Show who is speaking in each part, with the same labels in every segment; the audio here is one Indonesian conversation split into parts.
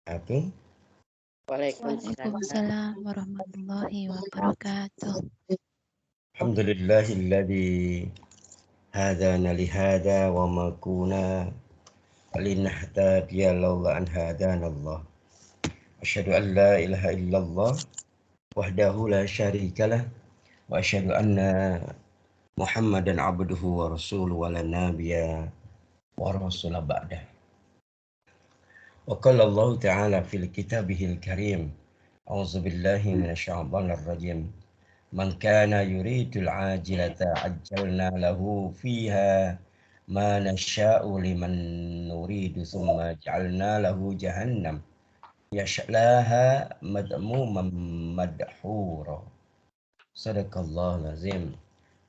Speaker 1: Assalamualaikum.
Speaker 2: Waalaikumsalam warahmatullahi wabarakatuh.
Speaker 1: Alhamdulillahilladzi hadana li hada wa ma kunna linahtadiya laula an hadanallah. Asyhadu an la ilaha illallah wahdahu la syarikalah wa asyhadu anna Muhammadan abduhu wa rasuluhu wa la nabiyya wa rasula ba'dah. Wa qala Allah ta'ala fil kitabihil karim. A'udzu billahi minasyaitonir rajim. Man kana yuridul ajilata ajjalna lahu fiha ma nasha'u liman nuridu thumma ja'alna lahu jahannam yashlaha madmuman madhura. Sadaqallahul azim.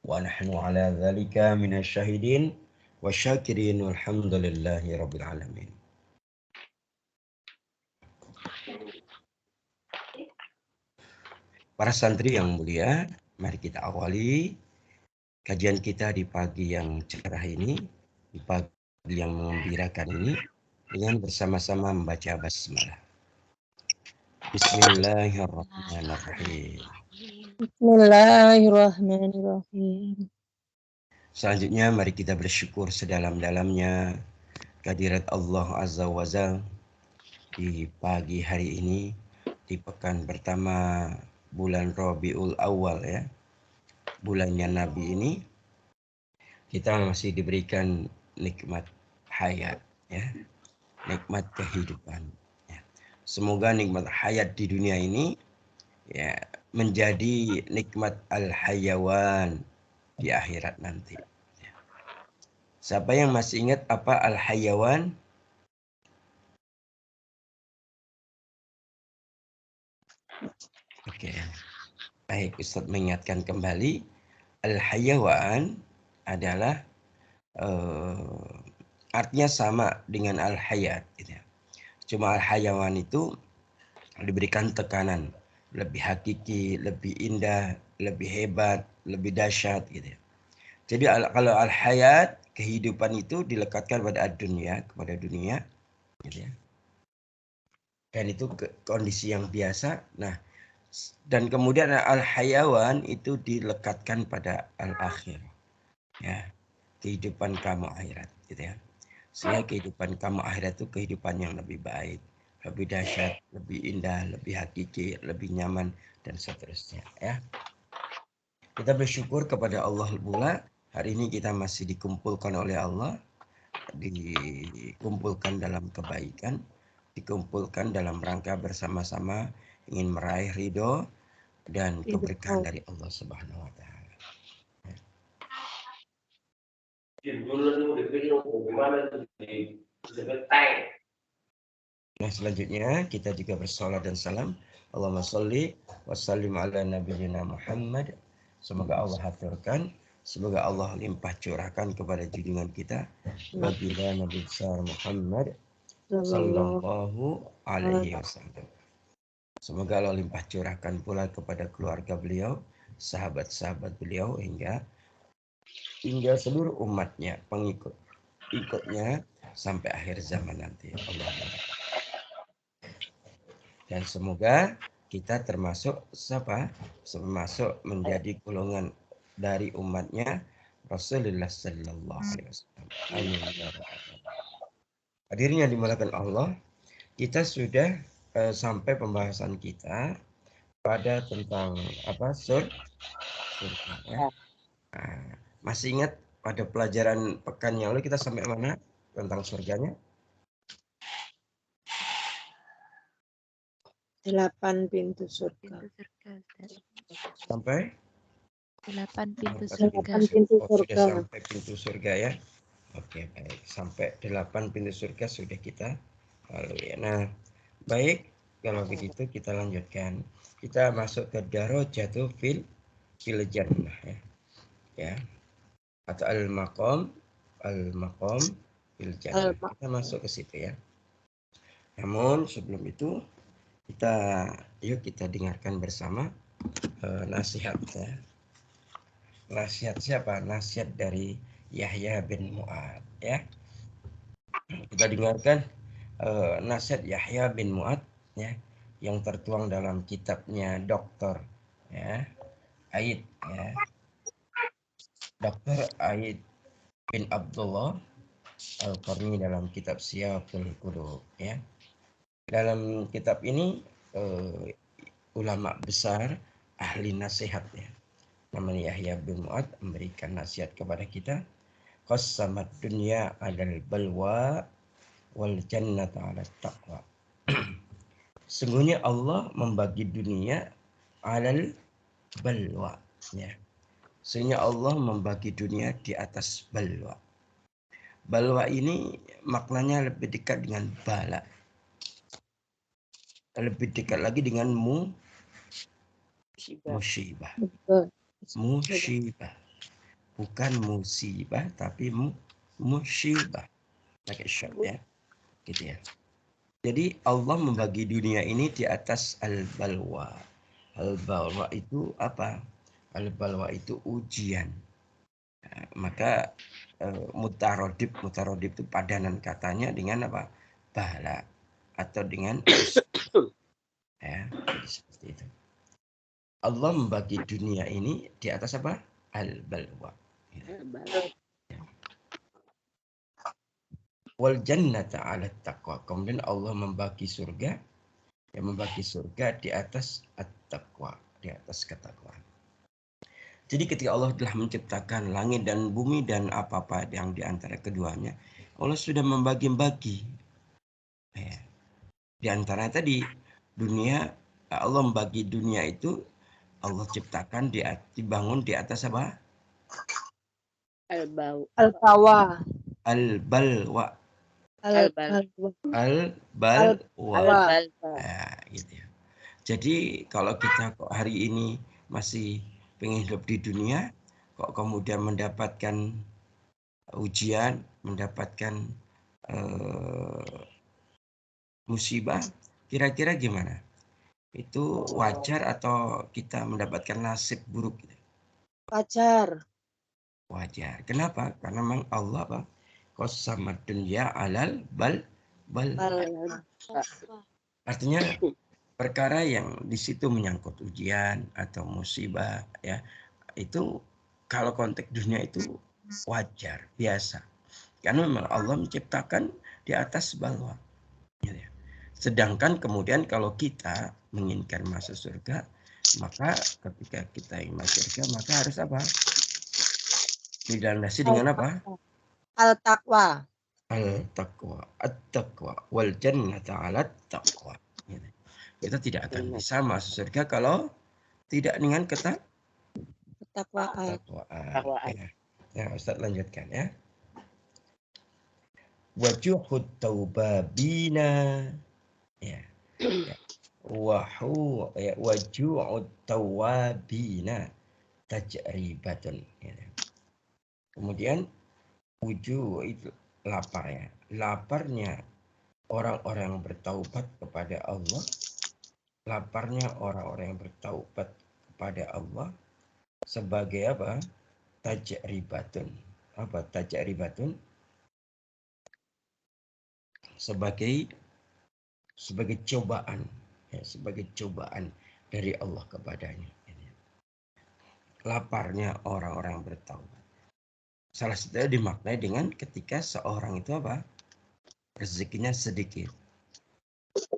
Speaker 1: Wa nahnu ala dzalika minasyahidin wasyakirin walhamdulillahi rabbil alamin. Para santri yang mulia, mari kita awali kajian kita di pagi yang cerah ini, di pagi yang mengembirakan ini, dengan bersama-sama membaca basmalah. Bismillahirrahmanirrahim.
Speaker 3: Bismillahirrahmanirrahim.
Speaker 1: Selanjutnya mari kita bersyukur sedalam-dalamnya kehadirat Allah Azza wa Jalla di pagi hari ini, di pekan pertama bulan Rabiul Awal ya. Bulannya Nabi ini kita masih diberikan nikmat hayat ya, nikmat kehidupan ya. Semoga nikmat hayat di dunia ini ya menjadi nikmat al-hayawan di akhirat nanti ya. Siapa yang masih ingat apa al-hayawan? Oke. Baik, Ustaz mengingatkan kembali, al-hayawan adalah artinya sama dengan al-hayat gitu ya. Cuma al-hayawan itu diberikan tekanan lebih hakiki, lebih indah, lebih hebat, lebih dahsyat gitu ya. Jadi kalau al-hayat, kehidupan itu dilekatkan pada dunia, kepada dunia gitu ya. Dan itu kondisi yang biasa. Nah, dan kemudian al-hayawan itu dilekatkan pada al-akhir. Ya, kehidupan kamu akhirat gitu ya. Sehingga kehidupan kamu akhirat itu kehidupan yang lebih baik, lebih dahsyat, lebih indah, lebih hakiki, lebih nyaman dan seterusnya ya. Kita bersyukur kepada Allah pula, hari ini kita masih dikumpulkan oleh Allah, dikumpulkan dalam kebaikan, dikumpulkan dalam rangka bersama-sama ingin meraih ridho dan keberkahan dari Allah Subhanahu wa taala. Nah, selanjutnya kita juga bersalawat dan salam. Allahumma sholli wa sallim ala nabiyyina Muhammad. Semoga Allah haturkan, semoga Allah limpah curahkan kepada junjungan kita baginda Nabi besar Muhammad sallallahu alaihi wasallam. Semoga Allah limpah curahkan pula kepada keluarga beliau, sahabat-sahabat beliau hingga seluruh umatnya, pengikutnya sampai akhir zaman nanti. Allahumma. Dan semoga kita termasuk termasuk menjadi golongan dari umatnya Rasulullah Sallallahu Alaihi Wasallam. Amin. Hadirin yang dimuliakan Allah, kita sudah sampai pembahasan kita pada tentang surga. Ya. Nah, masih ingat pada pelajaran pekan yang lalu kita sampai mana tentang surganya?
Speaker 3: 8 pintu surga.
Speaker 1: Sampai
Speaker 2: 8 pintu
Speaker 3: 8
Speaker 2: surga.
Speaker 3: pintu
Speaker 1: sudah
Speaker 3: surga.
Speaker 1: sampai pintu surga ya. Oke, baik. Sampai 8 pintu surga sudah kita lalui. Nah, baik. Kalau begitu kita lanjutkan. Kita masuk ke darajatu fil jannah ya. Ya. Atau al-maqam fil jannah. Kita masuk ke situ ya. Namun sebelum itu yuk kita dengarkan bersama nasihat ya. Nasihat siapa? Nasihat dari Yahya bin Mu'ad ya. Kita dengarkan nasihat Yahya bin Mu'ad ya, yang tertuang dalam kitabnya Dr. ya, Aid ya. Dr. Aid bin Abdullah Al-Qarni dalam kitab Siyaqul Qulub ya. Dalam kitab ini ulama besar ahli nasihat ya, namanya Yahya bin Mu'ad, memberikan nasihat kepada kita. Qassamat dunya 'alal balwa wal jannata 'alat taqwa. Sungguhnya Allah membagi dunia 'alal balwa ya. Sungguhnya Allah membagi dunia di atas balwa. Balwa ini maknanya lebih dekat dengan bala. Lebih dekat lagi dengan musibah. Musibah. Bukan musibah tapi musibah. Pakai syad ya. Gitu ya. Jadi Allah membagi dunia ini di atas al-balwa. Al-balwa itu apa? Al-balwa itu ujian. Nah, maka mutarodib itu padanan katanya dengan apa? Bala atau dengan ya, jadi seperti itu. Allah membagi dunia ini di atas apa? Al-balwa. Wal jannata 'ala taqwa. Kemudian Allah membagi surga, di atas at-taqwa, di atas ketakwaan. Jadi ketika Allah telah menciptakan langit dan bumi dan apa-apa yang di antara keduanya, Allah sudah membagi-bagi. Ya. Di antara tadi dunia, Allah membagi dunia itu, Allah ciptakan dibangun di atas apa?
Speaker 3: Al-Bawa.
Speaker 1: Al-balwa. Nah, gitu ya. Jadi kalau kita kok hari ini masih pengen hidup di dunia, kok kemudian mendapatkan ujian, mendapatkan musibah, kira-kira gimana? Itu wajar atau kita mendapatkan nasib buruk?
Speaker 3: Wajar.
Speaker 1: Wajar. Kenapa? Karena memang Allah apa? Qassamad dunya 'alal bal. Artinya perkara yang di situ menyangkut ujian atau musibah ya, itu kalau konteks dunia itu wajar, biasa. Karena memang Allah menciptakan di atas balwa. Sedangkan kemudian kalau kita menginginkan masuk surga, maka ketika kita ingin masuk surga, maka harus apa? Dilandasi dengan apa?
Speaker 3: Al-Taqwa.
Speaker 1: Al-taqwa, at-taqwa, wal jannata 'alat taqwa. Kita tidak akan bisa masuk surga kalau tidak dengan
Speaker 3: Ketakwaan.
Speaker 1: Ya, Ustaz lanjutkan ya. Wajuhud taubabina ya. Wajuhud tawabina tajribatun. Kemudian wujuh itu lapar ya. Laparnya orang-orang yang bertaubat kepada Allah. Laparnya orang-orang yang bertaubat kepada Allah sebagai apa? Tajribatun. Apa tajribatun? Sebagai cobaan ya, sebagai cobaan dari Allah kepadanya. Laparnya orang-orang bertaubat. Salah satunya dimaknai dengan ketika seorang itu apa? Rezekinya sedikit.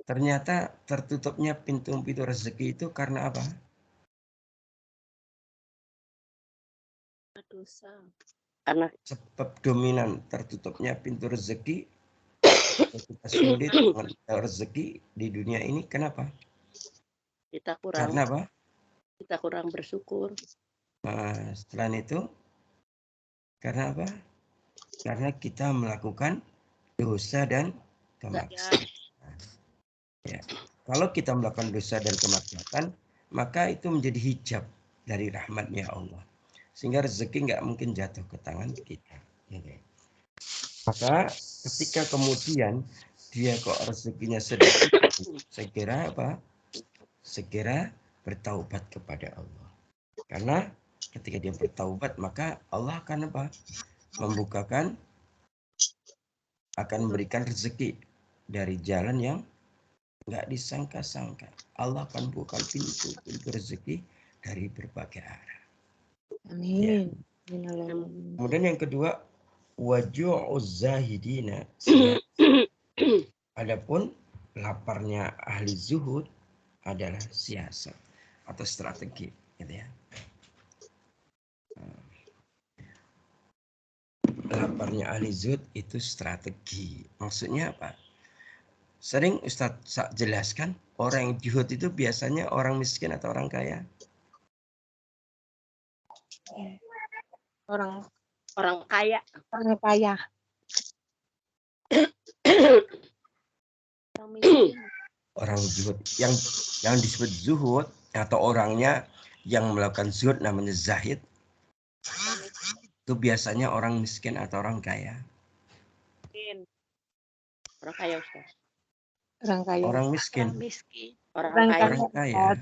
Speaker 1: Ternyata tertutupnya pintu-pintu rezeki itu karena apa?
Speaker 4: Dosa. Karena
Speaker 1: sebab dominan tertutupnya pintu rezeki, kita sulit dengan rezeki di dunia ini. Kenapa? Karena apa?
Speaker 4: Kita kurang bersyukur.
Speaker 1: Nah, setelah itu karena apa? Karena kita melakukan dosa dan kemaksiatan. Ya. Kalau kita melakukan dosa dan kemaksiatan, maka itu menjadi hijab dari rahmatnya Allah, sehingga rezeki nggak mungkin jatuh ke tangan kita. Maka ketika kemudian dia kok rezekinya sedikit, segera apa? Segera bertaubat kepada Allah. Karena ketika dia bertaubat, maka Allah akan apa? Akan memberikan rezeki dari jalan yang nggak disangka-sangka. Allah akan buka pintu rezeki dari berbagai arah. Ya.
Speaker 3: Amin.
Speaker 1: Kemudian yang kedua, waju'uz zahidina. Adapun laparnya ahli zuhud adalah siasat atau strategi, gitu ya. Laparnya ahli zuhud itu strategi. Maksudnya apa? Sering Ustadz jelaskan, orang yang zuhud itu biasanya orang miskin atau orang kaya?
Speaker 3: Orang
Speaker 4: kaya.
Speaker 3: orang kaya.
Speaker 4: Orang miskin.
Speaker 1: Orang zuhud yang disebut zuhud atau orangnya yang melakukan zuhud namanya zahid, itu biasanya orang miskin atau orang kaya?
Speaker 4: Orang kaya, Ustaz.
Speaker 3: Orang kaya.
Speaker 1: Orang miskin.
Speaker 4: Orang kaya.
Speaker 1: Orang kaya.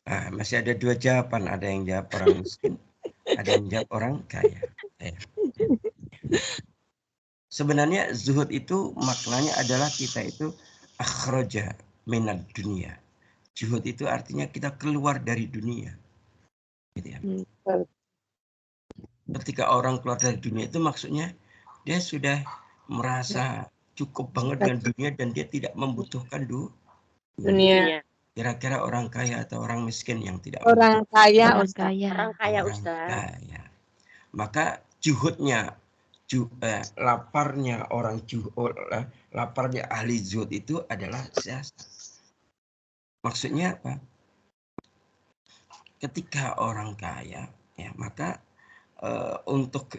Speaker 1: Nah, masih ada dua jawaban. Ada yang jawab orang miskin, ada yang jawab orang kaya. Sebenarnya zuhud itu maknanya adalah kita itu akhraja minad dunia. Zuhud itu artinya kita keluar dari dunia. Gitu ya. Ketika orang keluar dari dunia itu maksudnya dia sudah merasa cukup banget dengan dunia dan dia tidak membutuhkan
Speaker 3: Dunia.
Speaker 1: Kira-kira orang kaya atau orang miskin yang tidak
Speaker 3: Orang kaya,
Speaker 2: Orang
Speaker 3: Ustaz.
Speaker 2: kaya.
Speaker 4: Orang kaya,
Speaker 1: orang
Speaker 4: Ustaz.
Speaker 1: kaya. Maka zuhudnya, laparnya orang laparnya ahli zuhud itu adalah siasat. Maksudnya apa? Ketika orang kaya, ya maka untuk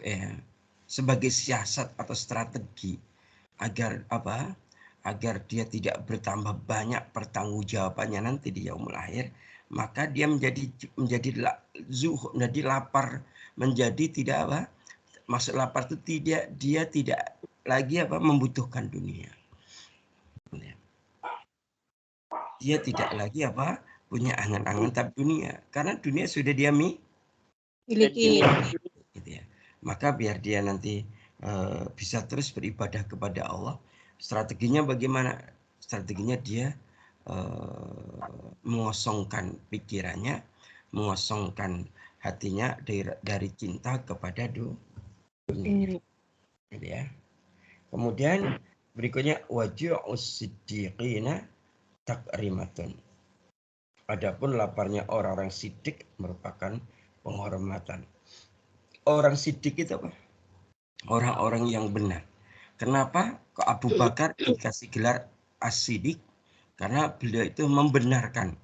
Speaker 1: sebagai siasat atau strategi agar apa? Agar dia tidak bertambah banyak pertanggungjawabannya nanti di yaumul akhir, maka dia menjadi zuhud, menjadi lapar, menjadi tidak apa? Maksud lapar itu dia tidak lagi apa? Membutuhkan dunia. Dia tidak lagi apa? Punya angan-angan terhadap dunia, karena dunia sudah dia
Speaker 3: Miliki.
Speaker 1: gitu ya. Maka biar dia nanti bisa terus beribadah kepada Allah. Strateginya bagaimana? Strateginya dia mengosongkan pikirannya, mengosongkan hatinya dari cinta kepada dunia. Gitu ya. Kemudian berikutnya waju'us siddiqina takrimatun. Adapun laparnya orang-orang siddiq merupakan penghormatan. Orang siddiq itu apa? Orang-orang yang benar. Kenapa kok Abu Bakar dikasih gelar as-siddiq? Karena beliau itu membenarkan.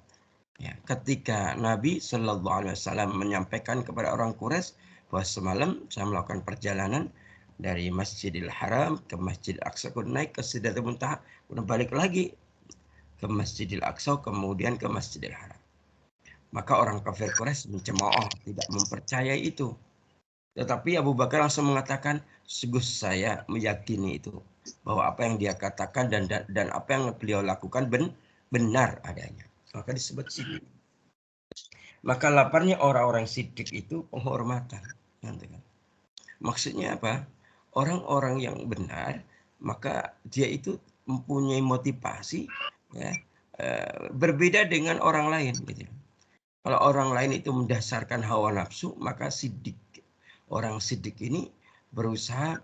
Speaker 1: Ya, ketika Nabi Shallallahu Alaihi Wasallam menyampaikan kepada orang Quraisy bahwa semalam saya melakukan perjalanan dari Masjidil Haram ke Masjidil Aqsa, naik ke Sidratul Muntaha, kemudian balik lagi ke Masjidil Aqsa, kemudian ke Masjidil Haram. Maka orang kafir Quraisy mencemooh, tidak mempercayai itu. Tetapi Abu Bakar langsung mengatakan, sungguh saya meyakini itu, bahwa apa yang dia katakan dan apa yang beliau lakukan benar adanya. Maka disebut siddiq. Maka laparnya orang-orang siddiq itu penghormatan. Maksudnya apa? Orang-orang yang benar, maka dia itu mempunyai motivasi, ya, berbeda dengan orang lain. Gitu. Kalau orang lain itu mendasarkan hawa nafsu, maka siddiq, orang siddiq ini berusaha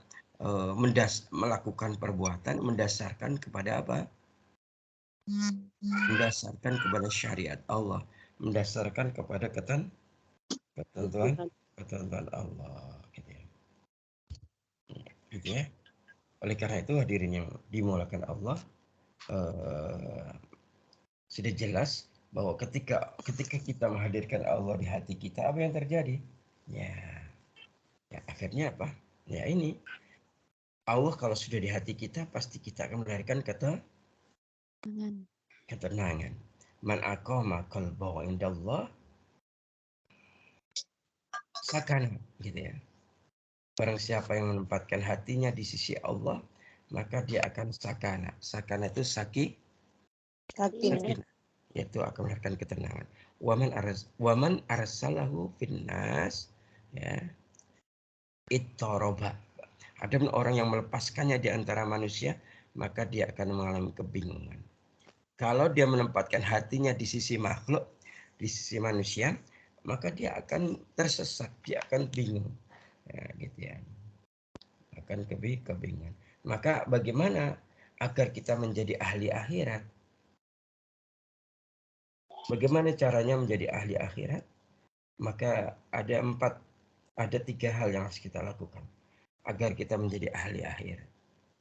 Speaker 1: melakukan perbuatan mendasarkan kepada apa? Mendasarkan kepada syariat Allah, mendasarkan kepada ketentuan Allah, gitu ya. Gitu ya. Oleh karena itu hadirin yang dimulakan Allah, sudah jelas bahwa ketika kita menghadirkan Allah di hati kita, apa yang terjadi? Ya akhirnya apa? Ya ini, Allah kalau sudah di hati kita, pasti kita akan melahirkan ketenangan. Man aqama qalbahu indallah sakana, gitu ya. Barang siapa yang menempatkan hatinya di sisi Allah, maka dia akan sakana. Sakana itu sakinah, yaitu akan melahirkan ketenangan. Waman arsalahu finnas, ya, ittoroba. Ada orang yang melepaskannya di antara manusia, maka dia akan mengalami kebingungan. Kalau dia menempatkan hatinya di sisi makhluk, di sisi manusia, maka dia akan tersesat, dia akan bingung. Ya, gitu ya. Akan kebingungan. Maka bagaimana agar kita menjadi ahli akhirat? Bagaimana caranya menjadi ahli akhirat? Maka ada 3 hal yang harus kita lakukan agar kita menjadi ahli akhirat.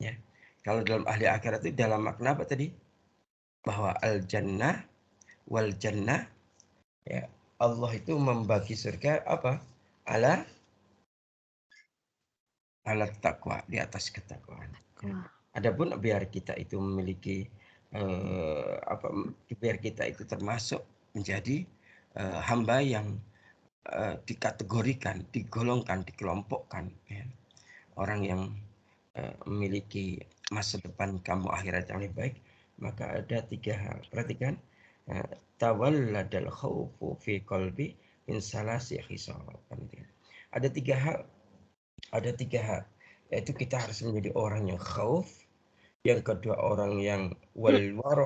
Speaker 1: Ya. Kalau dalam ahli akhirat itu dalam makna apa tadi? Bahwa al-jannah wal jannah, ya, Allah itu membagi surga apa? Ala taqwa, di atas ketakwaan. Ya. Adapun biar kita itu memiliki biar kita itu termasuk menjadi hamba yang dikategorikan, digolongkan, dikelompokkan, ya. Orang yang memiliki masa depan kamu akhirat yang lebih baik, maka ada 3 hal. Perhatikan, tawalladal khaufu fi qalbi min salasi khisal. Ada 3 hal. Ada 3 hal. Yaitu kita harus menjadi orang yang khauf, yang kedua orang yang wal wara,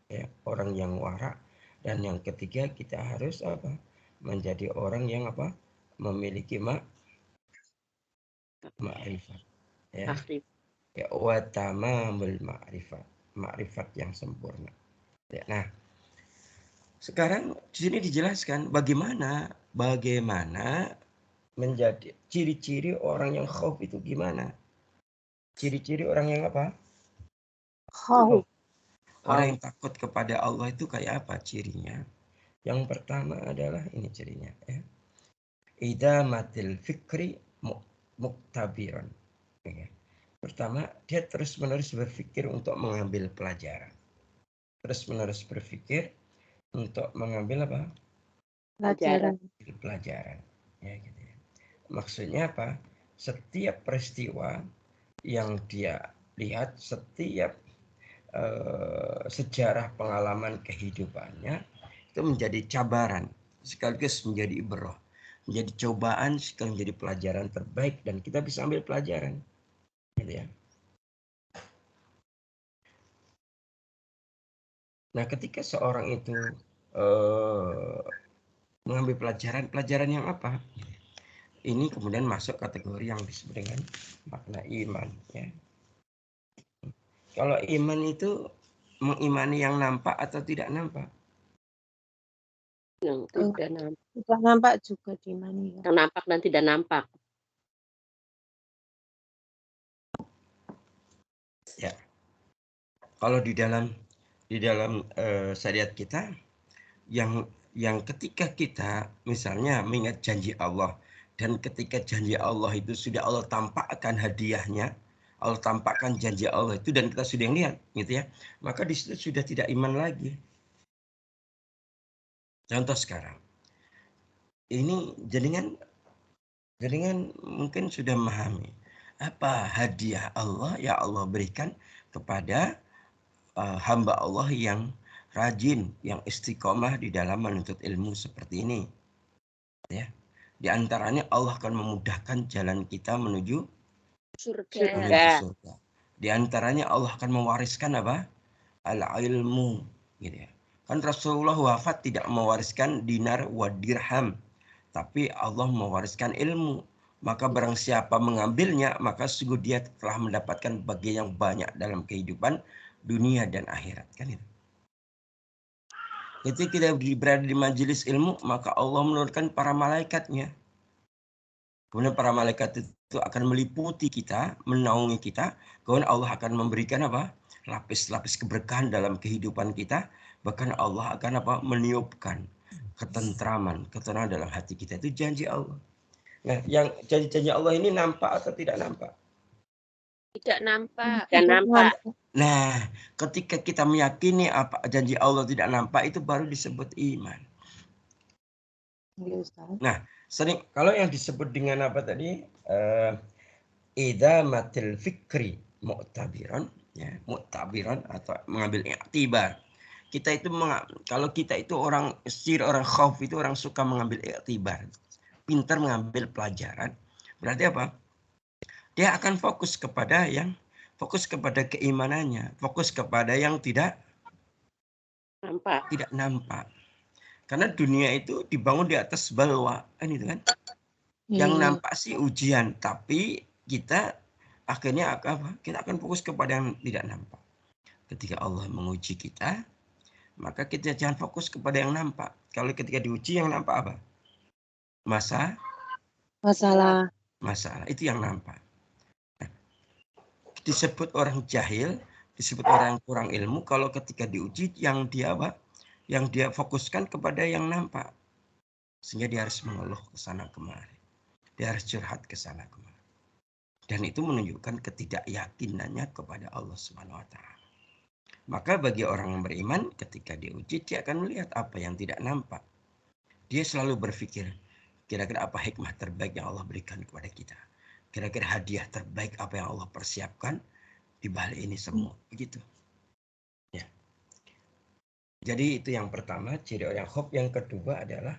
Speaker 1: ya, orang yang wara, dan yang ketiga kita harus apa? Menjadi orang yang apa? Memiliki ma'rifat. Ya. Ya, wa tamamul ma'rifat. Ma'rifat yang sempurna. Ya, nah, sekarang di sini dijelaskan bagaimana menjadi ciri-ciri orang yang khauf itu gimana? Ciri-ciri orang yang apa?
Speaker 3: Khauf.
Speaker 1: Orang yang takut kepada Allah itu kayak apa cirinya? Yang pertama adalah ini cirinya, ya. Idamatil fikri muktabiran. Ya. Pertama, dia terus-menerus berpikir untuk mengambil pelajaran. Terus-menerus berpikir untuk mengambil apa? Pelajaran. Ya, gitu ya. Maksudnya apa? Setiap peristiwa yang dia lihat, setiap sejarah pengalaman kehidupannya itu menjadi cabaran sekaligus menjadi ibrah, menjadi cobaan sekaligus menjadi pelajaran terbaik dan kita bisa ambil pelajaran, gitu ya. Nah, ketika seorang itu mengambil pelajaran yang apa? Ini kemudian masuk kategori yang disebut dengan makna iman, ya. Kalau iman itu mengimani yang nampak atau tidak nampak?
Speaker 4: Yang tidak nampak.
Speaker 3: Tidak nampak juga diimani.
Speaker 4: Yang nampak dan tidak nampak.
Speaker 1: Ya. Kalau di dalam syariat kita yang ketika kita misalnya mengingat janji Allah dan ketika janji Allah itu sudah Allah tampakkan hadiahnya, Allah tampakkan janji Allah itu dan kita sudah lihat, gitu ya, maka di situ sudah tidak iman lagi. Contoh sekarang, ini jaringan mungkin sudah memahami apa hadiah Allah ya Allah berikan kepada hamba Allah yang rajin, yang istiqomah di dalam menuntut ilmu seperti ini. Ya. Di antaranya Allah akan memudahkan jalan kita menuju surga. Di antaranya Allah akan mewariskan apa? Al-ilmu, gitu ya. Kan Rasulullah wafat tidak mewariskan dinar wa dirham, tapi Allah mewariskan ilmu. Maka barang siapa mengambilnya, maka sungguh dia telah mendapatkan bagian yang banyak dalam kehidupan dunia dan akhirat, kan itu. Ketika kita berada di majelis ilmu, maka Allah menurunkan para malaikatnya. Kemudian para malaikat itu akan meliputi kita, menaungi kita. Kemudian Allah akan memberikan apa? Lapis-lapis keberkahan dalam kehidupan kita. Bahkan Allah akan apa? Meniupkan ketentraman dalam hati kita. Itu janji Allah. Nah, yang janji-janji Allah ini nampak atau tidak nampak?
Speaker 4: Tidak nampak. Tidak nampak.
Speaker 1: Nah, ketika kita meyakini apa janji Allah tidak nampak, itu baru disebut iman. Nah, sering kalau yang disebut dengan apa tadi? Idamatil fikri mu'tabiran, ya, mu'tabiran atau mengambil iktibar. Kita itu kalau kita itu orang khauf itu orang suka mengambil iktibar. Pintar mengambil pelajaran. Berarti apa? Dia akan fokus kepada yang fokus kepada keimanannya, fokus kepada yang tidak nampak. Karena dunia itu dibangun di atas balwa, kan itu kan. Yang nampak sih ujian, tapi kita akhirnya apa? Kita akan fokus kepada yang tidak nampak. Ketika Allah menguji kita, maka kita jangan fokus kepada yang nampak. Kalau ketika diuji yang nampak apa?
Speaker 3: Masalah.
Speaker 1: Itu yang nampak. Nah, disebut orang jahil, disebut orang kurang ilmu kalau ketika diuji yang dia apa? Yang dia fokuskan kepada yang nampak. Sehingga dia harus mengeluh ke sana kemari. Dia harus curhat ke sana kemari. Dan itu menunjukkan ketidakyakinannya kepada Allah Subhanahu wa taala. Maka bagi orang yang beriman ketika diuji dia akan melihat apa yang tidak nampak. Dia selalu berpikir, kira-kira apa hikmah terbaik yang Allah berikan kepada kita? Kira-kira hadiah terbaik apa yang Allah persiapkan di balik ini semua? Begitu. Ya. Jadi itu yang pertama, ciri orang khauf. Yang kedua adalah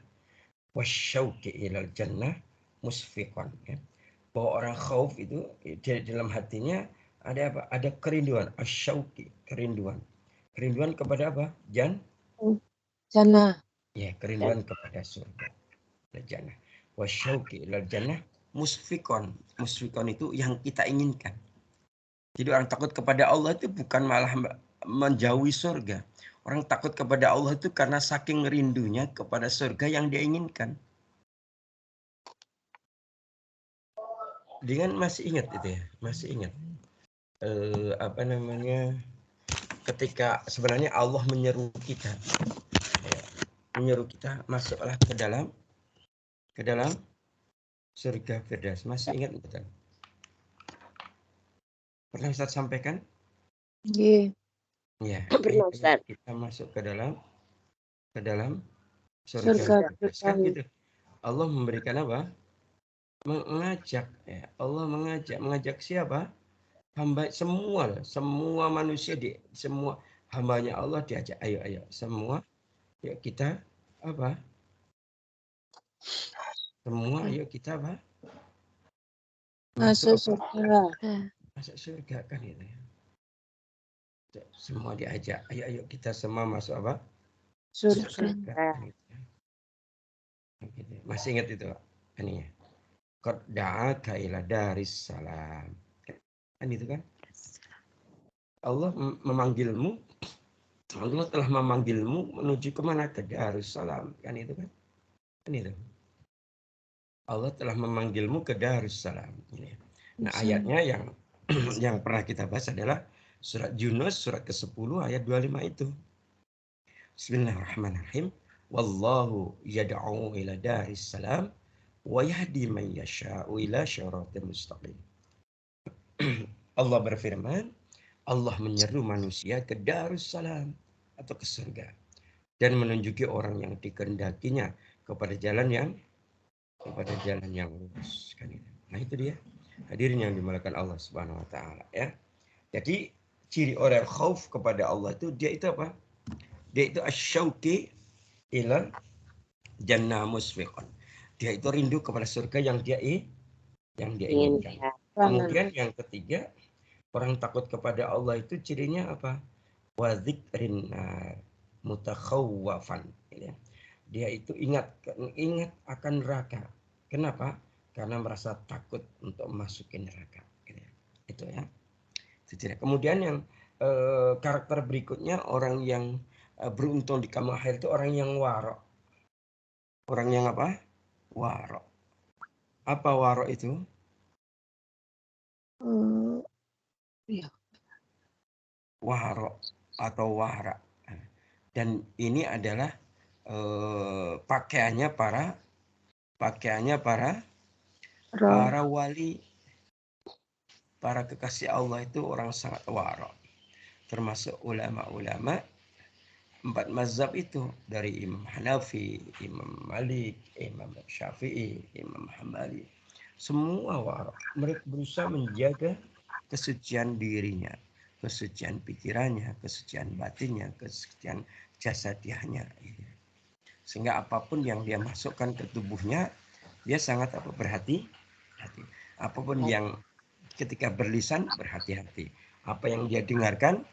Speaker 1: wasyauqi ilal jannah musfiqan. Ya. Bahwa orang khauf itu di dalam hatinya ada apa? Ada kerinduan, asyauqi, kerinduan. Kerinduan kepada apa?
Speaker 3: Jannah.
Speaker 1: Ya, kerinduan kepada surga. Jannah. Wasyauqi ilal jannah musfiqan. Musfiqan itu yang kita inginkan. Jadi orang takut kepada Allah itu bukan malah menjauhi surga. Orang takut kepada Allah itu karena saking rindunya kepada surga yang dia inginkan. Dengan masih ingat itu ya, masih ingat. Ketika sebenarnya Allah menyeru kita. Menyeru kita masuklah ke dalam surga Firdaus. Masih ingat betul? Pernah Ustaz sampaikan?
Speaker 3: Iya.
Speaker 1: Ya,
Speaker 4: Pernah, Ustaz.
Speaker 1: kita masuk ke dalam surga Firdaus. Kan gitu. Allah memberikan apa? Mengajak. Ya. Allah mengajak siapa? Hamba semua manusia semua hambanya Allah diajak. Ayo semua. Yuk kita apa? Semua yuk kita apa?
Speaker 3: Masuk surga.
Speaker 1: Masuk surga kan itu ya. Semua diajak. Ayo kita semua masuk apa? Surga. Masih ingat itu ini ya. Qad da'aka ila daris salam. Kan itu kan? Allah memanggilmu. Allah telah memanggilmu menuju kemana? Ke Darussalam. Kan itu kan? Kan itu. Allah telah memanggilmu ke Darussalam. Nah ayatnya yang pernah kita bahas adalah surat Yunus surat ke-10 ayat 25 itu. Bismillahirrahmanirrahim. Wallahu yad'u ila Darussalam wa yahdi man yasha'u ila syiratal mustaqim. Allah berfirman, Allah menyeru manusia ke Darussalam atau ke surga dan menunjuki orang yang dikehendakinya kepada jalan yang lurus. Nah itu dia hadirin yang dimuliakan Allah Subhanahu wa taala ya. Jadi ciri orang khauf kepada Allah itu dia itu apa? Dia itu asyauqi ila jannah musfiqan. Dia itu rindu kepada surga yang dia inginkan. Kemudian yang ketiga, orang takut kepada Allah itu cirinya apa? Wa dzikrin mutakhawwafan. Dia itu ingat akan neraka. Kenapa? Karena merasa takut untuk masukin neraka. Itu ya. Kemudian yang karakter berikutnya orang yang beruntung di kampung akhir itu orang yang warok. Orang yang apa? Warok. Apa warok itu?
Speaker 3: Iya.
Speaker 1: Warok atau wahra. Dan ini adalah pakaiannya para wali, para kekasih Allah itu orang sangat warok. Termasuk ulama-ulama 4 mazhab itu dari Imam Hanafi, Imam Malik, Imam Syafi'i, Imam Hambali. Semua warok. Mereka berusaha menjaga kesucian dirinya, kesucian pikirannya, kesucian batinnya, kesucian jasadiahnya. Sehingga apapun yang dia masukkan ke tubuhnya, dia sangat berhati-hati. Apapun yang ketika berlisan berhati-hati. Apa yang dia dengarkan,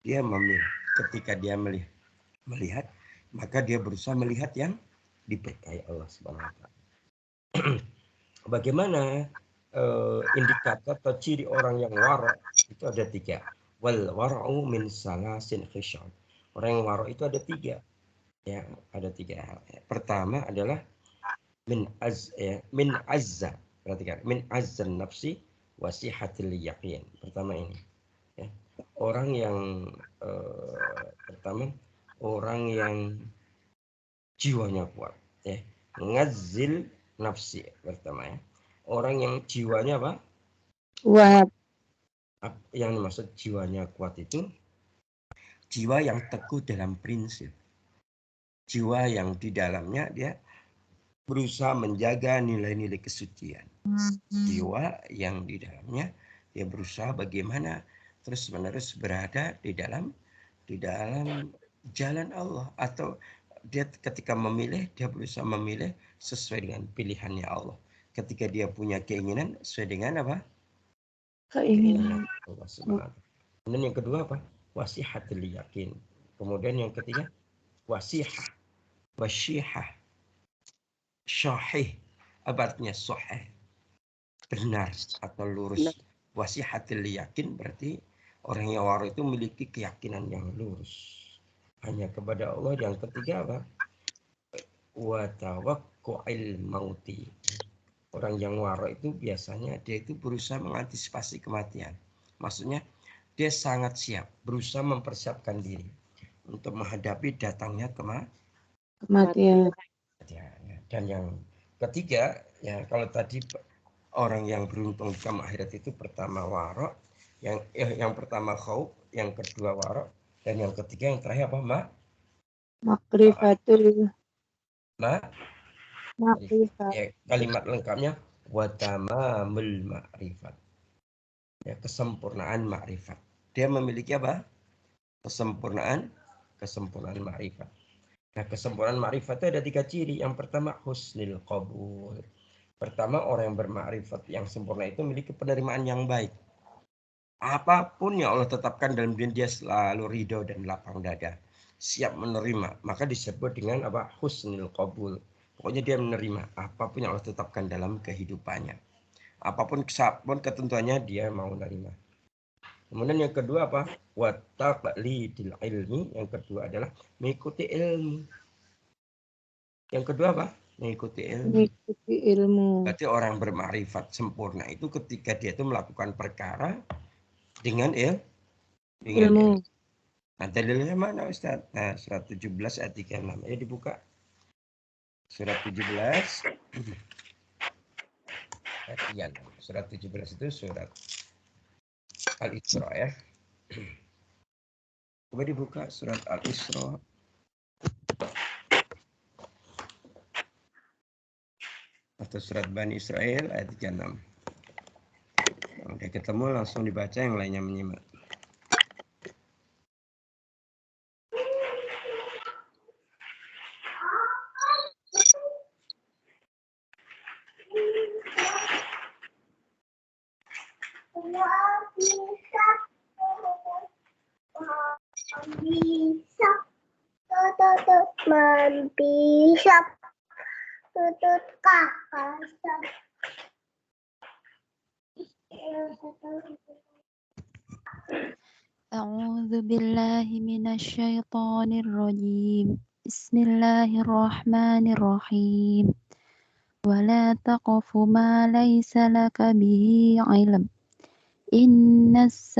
Speaker 1: dia memilih. Ketika dia melihat, maka dia berusaha melihat yang diberkahi Allah Subhanahu wa taala. Bagaimana indikator atau ciri orang yang wara' itu ada 3. Wal wara'u min salasin khisal. Orang yang wara' itu ada 3. Ya, ada 3 hal. Pertama adalah min azza. Perhatikan, min azzan nafsi wasihatil yaqin. Pertama ini. Ya. Orang yang pertama orang yang jiwanya kuat, ya. Ngazil nafsi pertama ya. Orang yang jiwanya apa?
Speaker 3: Kuat.
Speaker 1: Yang dimaksud jiwanya kuat itu jiwa yang teguh dalam prinsip. Jiwa yang di dalamnya dia berusaha menjaga nilai-nilai kesucian. Jiwa yang di dalamnya dia berusaha bagaimana terus-menerus berada di dalam jalan Allah, atau dia ketika memilih dia berusaha memilih sesuai dengan pilihannya Allah. Ketika dia punya keinginan sesuai dengan apa?
Speaker 3: Keinginan.
Speaker 1: Allah Subhanahu. Kemudian yang kedua apa? Wasihatul yakin. Kemudian yang ketiga wasihah, wasyihah, syahih. Apa artinya sahih? Benar atau lurus. Wasihatul yakin berarti orang yang wara itu memiliki keyakinan yang lurus hanya kepada Allah. Yang ketiga apa? Wa tawakku'il mauti. Orang yang wara itu biasanya dia itu berusaha mengantisipasi kematian. Maksudnya dia sangat siap, berusaha mempersiapkan diri untuk menghadapi datangnya
Speaker 3: Kematian.
Speaker 1: Dan yang ketiga, ya kalau tadi orang yang beruntung di akhirat itu pertama wara, yang pertama khauf, yang kedua wara, dan yang ketiga yang terakhir apa,
Speaker 3: Makrifatul. Makrifat.
Speaker 1: Ya, kalimat lengkapnya watamamul ma'rifat. Ya, kesempurnaan ma'rifat. Dia memiliki apa? Kesempurnaan ma'rifat. Nah, kesempurnaan ma'rifat itu ada 3 ciri. Yang pertama husnul qabul. Pertama, orang yang bermakrifat yang sempurna itu memiliki penerimaan yang baik. Apapun yang Allah tetapkan dalam diri dia selalu ridho dan lapang dada, siap menerima. Maka disebut dengan apa? Husnul qabul. Pokoknya dia menerima apapun yang Allah tetapkan dalam kehidupannya. Apapun ketentuannya dia mau menerima. Kemudian yang kedua apa? Wattaqlidil ilmi. Yang kedua adalah mengikuti ilmu. Yang kedua apa? Mengikuti ilmu.
Speaker 3: Mengikuti ilmu.
Speaker 1: Berarti orang bermakrifat sempurna itu ketika dia itu melakukan perkara dengan ilmu. Nah, dalilnya mana Ustaz? Nah, surat 17 ayat 36. Ayo dibuka. Surat 17 ayat 36. Surat 17 itu surat Al-Isra ya. Coba dibuka surat Al-Isra. Atau surat Bani Israel ayat 36. Oke, ketemu langsung dibaca, yang lainnya menyimak.
Speaker 2: A'udzu billahi minasyaitonir rajim. Bismillahirrahmanirrahim. Wala taqfu ma laysa laka bihi 'ilm. Innas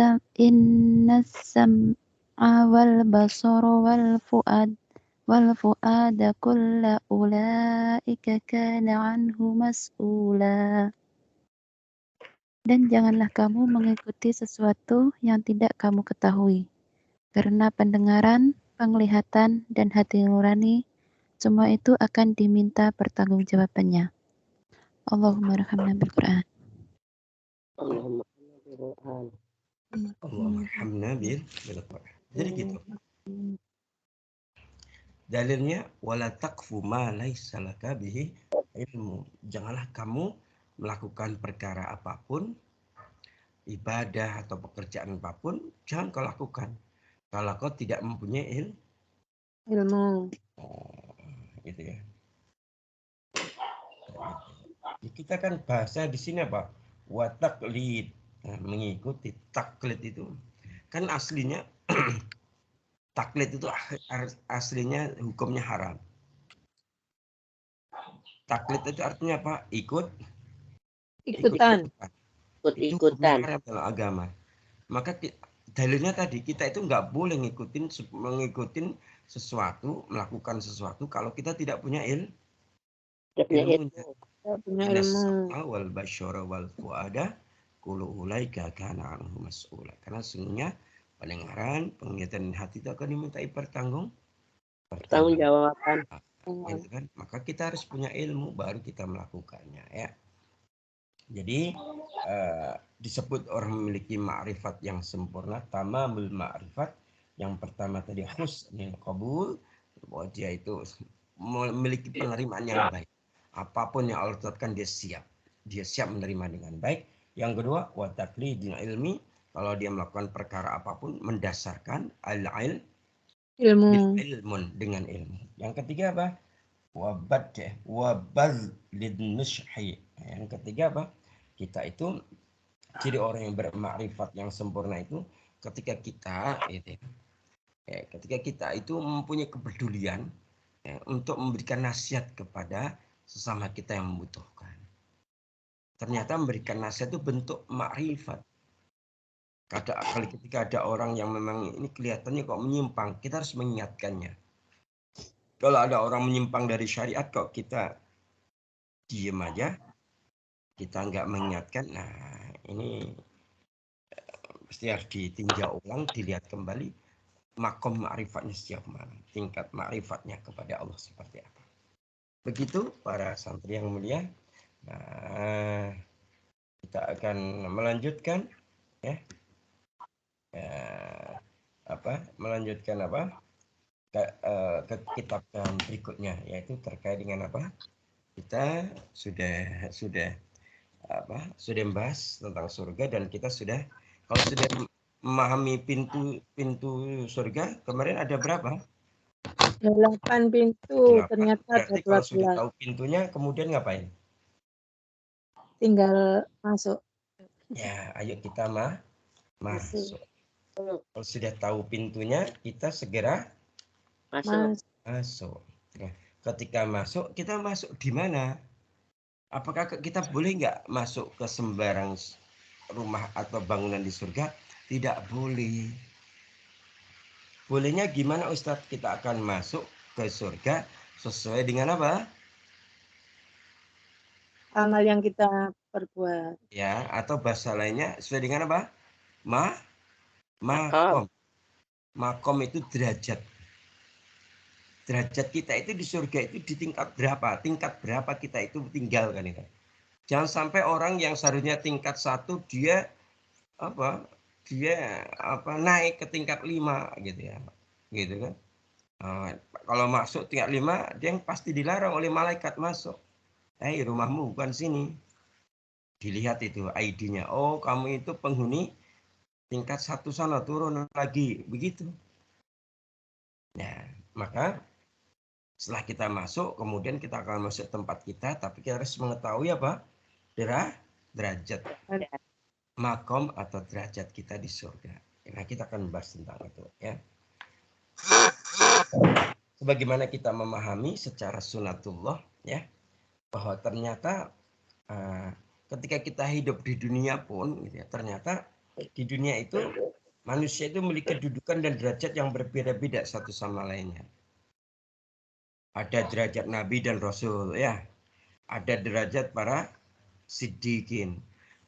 Speaker 2: sam'a wal basara wal fu'ada kulla ulaika kana 'anhu mas'ula. Dan janganlah kamu mengikuti sesuatu yang tidak kamu ketahui, karena pendengaran, penglihatan, dan hati nurani, semua itu akan diminta pertanggungjawabannya. Allahumma arhamna bil Qur'an.
Speaker 1: Allahumma arhamna bil Qur'an. Jadi gitu. Dalilnya wala taqfu ma laisa laka bihi ilmu. Janganlah kamu melakukan perkara apapun ibadah atau pekerjaan apapun, jangan kau lakukan kalau kau tidak mempunyai
Speaker 3: ilmu.
Speaker 1: Gitu ya. Kita kan bahasa di sini apa? Wa taqlid. Nah, mengikuti taklid itu kan aslinya taklid itu aslinya hukumnya haram. Taklid itu artinya apa?
Speaker 3: Ikutan.
Speaker 1: Itu hukumnya haram dalam agama. Maka dalilnya tadi kita itu nggak boleh mengikutin sesuatu, melakukan sesuatu kalau kita tidak punya ilmunya.
Speaker 3: Punya ilmu.
Speaker 1: Wal basyara wal fuada kullu ulaika kana anhu mas'ula. Karena sesungguhnya pendengaran, penglihatan hati itu akan dimintai pertanggungjawaban. Gitu kan? Maka kita harus punya ilmu baru kita melakukannya ya. Jadi disebut orang memiliki ma'rifat yang sempurna, tamamul ma'rifat. Yang pertama tadi husnul qabul, bahwa dia itu memiliki penerimaan yang baik. Apapun yang Allah tetapkan dia siap menerima dengan baik. Yang kedua, wa taqlidul ilmi, kalau dia melakukan perkara apapun mendasarkan ilmu dengan ilmu. Yang ketiga apa? Yang ketiga apa? Kita itu ciri orang yang bermakrifat yang sempurna itu ketika kita itu mempunyai kepedulian untuk memberikan nasihat kepada sesama kita yang membutuhkan. Ternyata memberikan nasihat itu bentuk makrifat. Ketika ada orang yang memang ini kelihatannya kok menyimpang, kita harus mengingatkannya. Kalau ada orang menyimpang dari syariat kok kita diem aja, kita nggak mengingatkan, nah ini pasti harus ditinjau ulang, dilihat kembali makom ma'rifatnya sejauh mana, tingkat ma'rifatnya kepada Allah seperti apa. Begitu para santri yang mulia. Nah, kita akan melanjutkan ya. Melanjutkan ke kitab yang berikutnya, yaitu terkait dengan apa? Kita sudah membahas tentang surga, dan kita kalau sudah memahami pintu surga, kemarin ada berapa?
Speaker 3: 8 pintu, ternyata ada 12.
Speaker 1: Kalau sudah tahu pintunya, kemudian ngapain?
Speaker 3: Tinggal masuk.
Speaker 1: Ya, ayo kita masuk. Kalau sudah tahu pintunya, kita segera masuk. Nah, ketika masuk, kita masuk di mana? Apakah kita boleh nggak masuk ke sembarang rumah atau bangunan di surga? Tidak boleh. Bolehnya gimana Ustadz? Kita akan masuk ke surga sesuai dengan apa?
Speaker 3: Amal yang kita perbuat.
Speaker 1: Ya, atau bahasa lainnya sesuai dengan apa? Makom. Makom itu derajat. Derajat kita itu di surga itu di tingkat berapa? Tingkat berapa kita itu tinggal kan itu. Jangan sampai orang yang seharusnya tingkat 1 dia naik ke tingkat 5 gitu ya. Gitu kan. Kalau masuk tingkat 5, dia pasti dilarang oleh malaikat masuk. Rumahmu bukan sini. Dilihat itu ID-nya. Oh, kamu itu penghuni tingkat 1 sana, turun lagi. Begitu. Nah, maka setelah kita masuk, kemudian kita akan masuk tempat kita, tapi kita harus mengetahui apa? Derajat. Makom atau derajat kita di surga. Nah, kita akan membahas tentang itu ya. Sebagaimana kita memahami secara sunatullah ya, bahwa ternyata ketika kita hidup di dunia pun gitu ya, ternyata di dunia itu manusia itu memiliki kedudukan dan derajat yang berbeda-beda satu sama lainnya. Ada derajat nabi dan rasul ya. Ada derajat para siddiqin,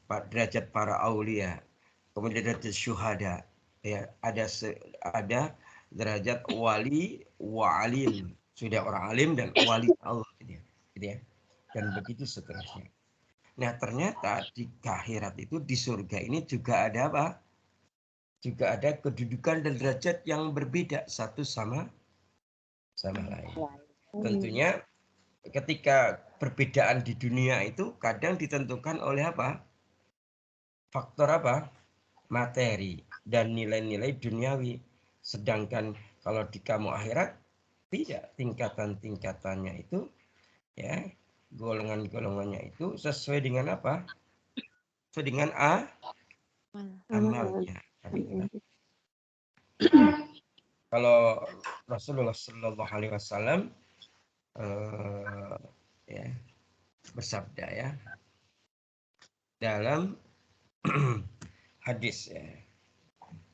Speaker 1: derajat para aulia, kemudian derajat syuhada ya, ada derajat wali wa alim, sudah orang alim dan wali Allah gitu ya. Dan begitu seterusnya. Nah, ternyata di akhirat itu, di surga ini juga ada apa? Juga ada kedudukan dan derajat yang berbeda satu sama lain. Tentunya ketika perbedaan di dunia itu kadang ditentukan oleh apa? faktor apa? Materi dan nilai-nilai duniawi. Sedangkan kalau di kamu akhirat tidak, tingkatan-tingkatannya itu ya, golongan-golongannya itu sesuai dengan apa? Sesuai dengan amalnya. Kalau Rasulullah Shallallahu Alaihi Wasallam ya, bersabda ya dalam hadis ya,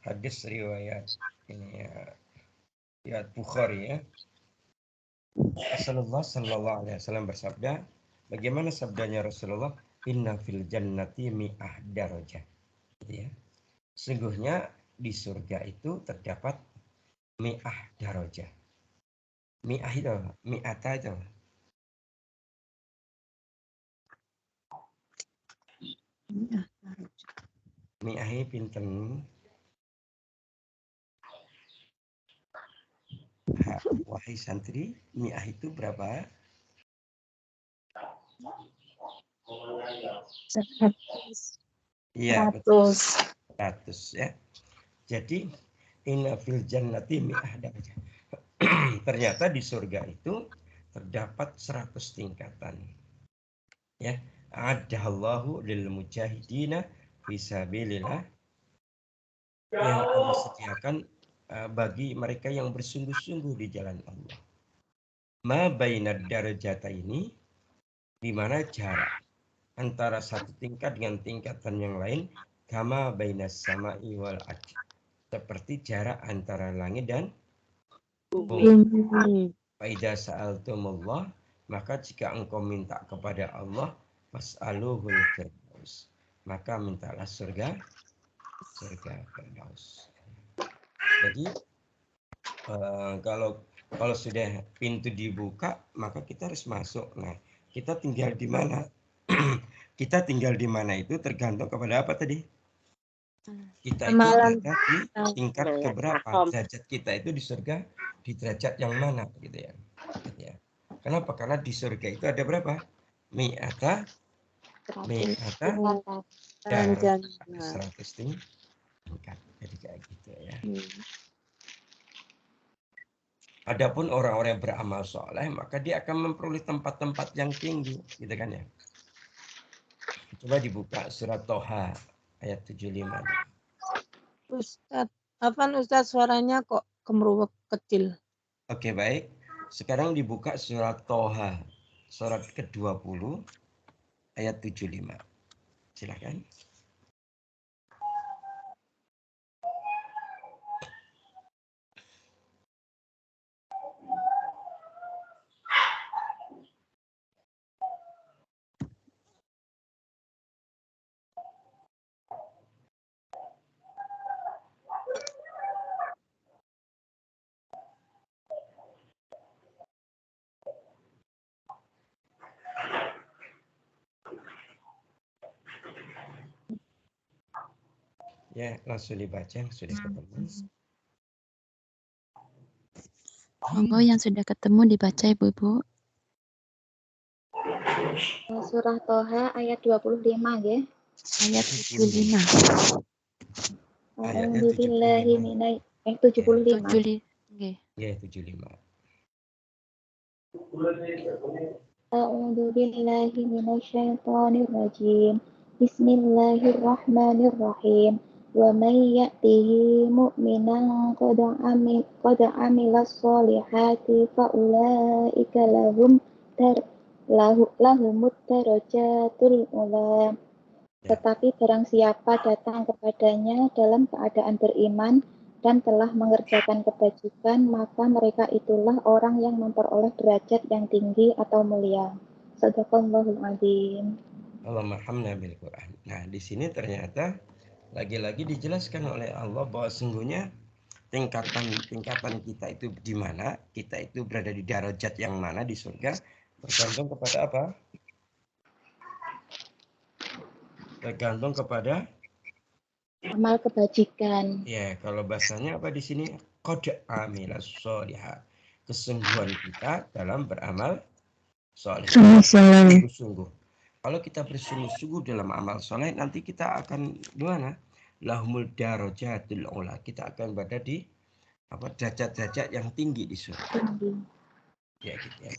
Speaker 1: hadis riwayat ini ya, riwayat Bukhari ya. Rasulullah Shallallahu Alaihi Wasallam bersabda, bagaimana sabdanya Rasulullah? Inna fil jannati mi'ah darajah. Gitu ya. Sungguhnya di surga itu terdapat mi'ah darajah. Mi'ah itu, mi'ata itu. Mi'ah pinten. Wahai santri, mi'ah itu berapa?
Speaker 3: 100.
Speaker 1: Iya, 100 ya. Jadi inna fil jannati mi'ah darajah. Ternyata di surga itu terdapat 100 tingkatan. Ya, a'adallahu lil mujahidina fisabilillah, yang Allah sediakan bagi mereka yang bersungguh-sungguh di jalan Allah. Ma bainad darajata ini, di mana jarak antara satu tingkat dengan tingkatan yang lain, kama bainas sama'i wal ardi, seperti jarak antara langit dan bumi. Faida sa'altumullah, maka jika engkau minta kepada Allah, fas'aluhul firdaus, maka mintalah surga firdaus. Jadi kalau sudah pintu dibuka, maka kita harus masuk. Nah, kita tinggal di mana? Kita tinggal di mana itu tergantung kepada apa tadi? Kita itu berada di tingkat keberapa? Derajat kita itu di surga di derajat yang mana gitu ya. Gitu ya. Kenapa? Karena di surga itu ada berapa? Mi'ata dan 100 tingkat. Jadi kayak gitu ya. Adapun orang-orang yang beramal soleh, maka dia akan memperoleh tempat-tempat yang tinggi, gitu kan ya. Coba dibuka surat Toha ayat 75.
Speaker 3: Ustaz, suaranya kok kemeruwek kecil.
Speaker 1: Oke, baik. Sekarang dibuka surat Toha, surat ke-20 ayat 75. Silakan. Ya, langsung dibaca yang sudah ketemu.
Speaker 2: Monggo yang sudah ketemu dibaca Ibu-ibu.
Speaker 5: Surah Toha ayat 25 nggih.
Speaker 2: Ayat 75.
Speaker 1: Ayatnya
Speaker 5: A'udzubillahi 75.
Speaker 2: Nggih.
Speaker 1: Ya, 75.
Speaker 5: A'udzubillahi minasyaitonirrajim. Bismillahirrahmanirrahim. Wa may ya'tihi mu'minan qad amilas sholihati fa ulaika lahumut darajatul ula. Tetapi barang siapa datang kepadanya dalam keadaan beriman dan telah mengerjakan kebajikan, maka mereka itulah orang yang memperoleh derajat yang tinggi atau mulia. Shadaqallahul adzim.
Speaker 1: Allahumma bil Quran. Nah, di sini ternyata lagi-lagi dijelaskan oleh Allah bahwa sungguhnya tingkatan kita itu di mana, kita itu berada di derajat yang mana di surga, bergantung kepada apa? Bergantung kepada
Speaker 5: Amal kebajikan.
Speaker 1: ya, kalau bahasanya apa di sini? Qad amilas sholihah. Kesungguhan kita dalam beramal soleh. Sungguh-sungguh. Kalau kita bersungguh-sungguh dalam amal soleh, nanti kita akan gimana? Lahumul darajatul ula. Kita akan berada di derajat-derajat yang tinggi di surga.
Speaker 5: Tinggi.
Speaker 1: Ya gitu ya.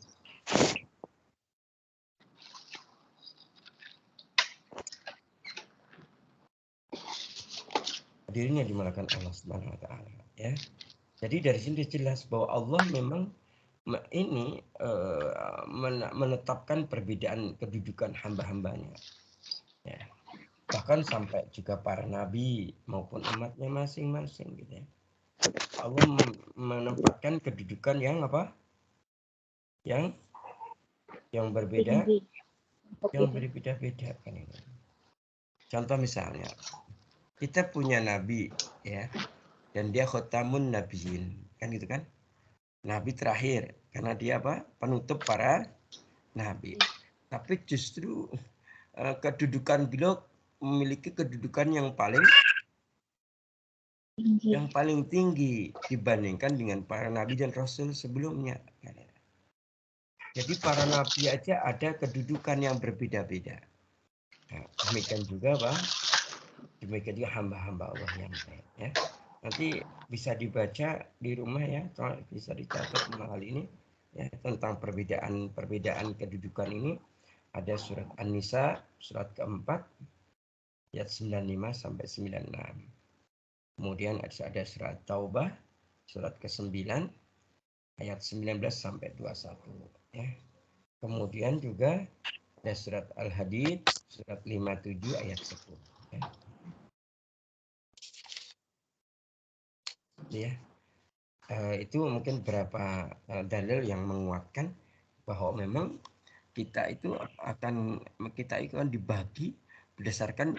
Speaker 1: Dirinya dimulakan Allah Subhanahu wa taala ya. Jadi dari sini jelas bahwa Allah memang ini menetapkan perbedaan kedudukan hamba-hambanya. Ya. Bahkan sampai juga para nabi maupun umatnya masing-masing gitu ya. Allah menempatkan kedudukan yang apa? Yang berbeda,
Speaker 5: Tinggi.
Speaker 1: yang berbeda-beda kan ini. Contoh misalnya, kita punya nabi ya, dan dia khotamun nabiyyin, kan gitu kan? Nabi terakhir karena dia apa? Penutup para nabi. Tapi justru kedudukan beliau memiliki kedudukan yang paling tinggi dibandingkan dengan para nabi dan rasul sebelumnya. Jadi para nabi aja ada kedudukan yang berbeda-beda. Nah, demikian juga Pak. Demikian juga hamba-hamba Allah yang lain ya. Nanti bisa dibaca di rumah ya, bisa dicatat hal ini ya, tentang perbedaan kedudukan ini. Ada surat An-Nisa surat keempat ayat 95 sampai 96. Kemudian ada surat Taubah surat ke-9 ayat 19 sampai 21 ya. Kemudian juga ada surat Al-Hadid surat 57 ayat 10 ya. Ya. Itu mungkin beberapa dalil yang menguatkan bahwa memang kita itu akan dibagi berdasarkan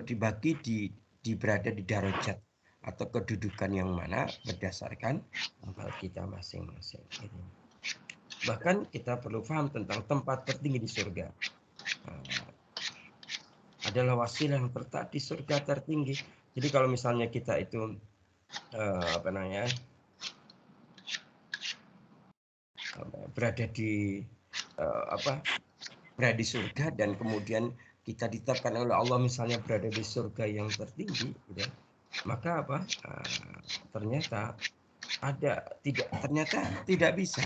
Speaker 1: dibagi di berada di darajat atau kedudukan yang mana berdasarkan amal kita masing-masing. Bahkan kita perlu paham tentang tempat tertinggi di surga. Adalah wasilah yang terletak di surga tertinggi. Jadi kalau misalnya kita itu berada di berada di surga dan kemudian kita ditetapkan oleh Allah misalnya berada di surga yang tertinggi, gitu, maka ternyata tidak bisa.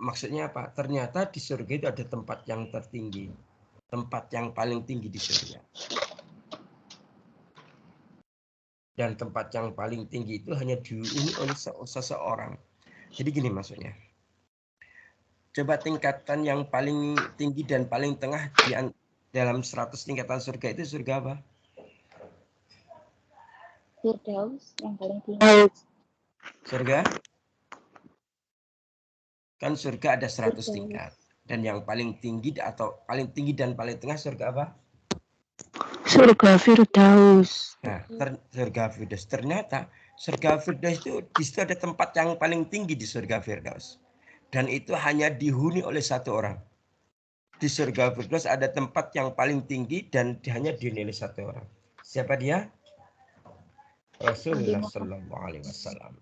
Speaker 1: Maksudnya apa? Ternyata di surga itu ada tempat yang tertinggi, tempat yang paling tinggi di surga. Dan tempat yang paling tinggi itu hanya dihuni oleh seseorang. Jadi gini maksudnya. Coba tingkatan yang paling tinggi dan paling tengah dalam 100 tingkatan surga itu surga apa?
Speaker 5: Firdaus yang paling tinggi.
Speaker 1: Surga? Kan surga ada 100 tingkat. Dan yang paling tinggi atau paling tinggi dan paling tengah surga apa?
Speaker 3: Surga Firdaus.
Speaker 1: Nah, surga Firdaus. Ternyata surga Firdaus itu di situ ada tempat yang paling tinggi di surga Firdaus. Dan itu hanya dihuni oleh satu orang. Di surga Firdaus ada tempat yang paling tinggi dan hanya dihuni oleh satu orang. Siapa dia? Rasulullah Sallallahu Alaihi Wasallam.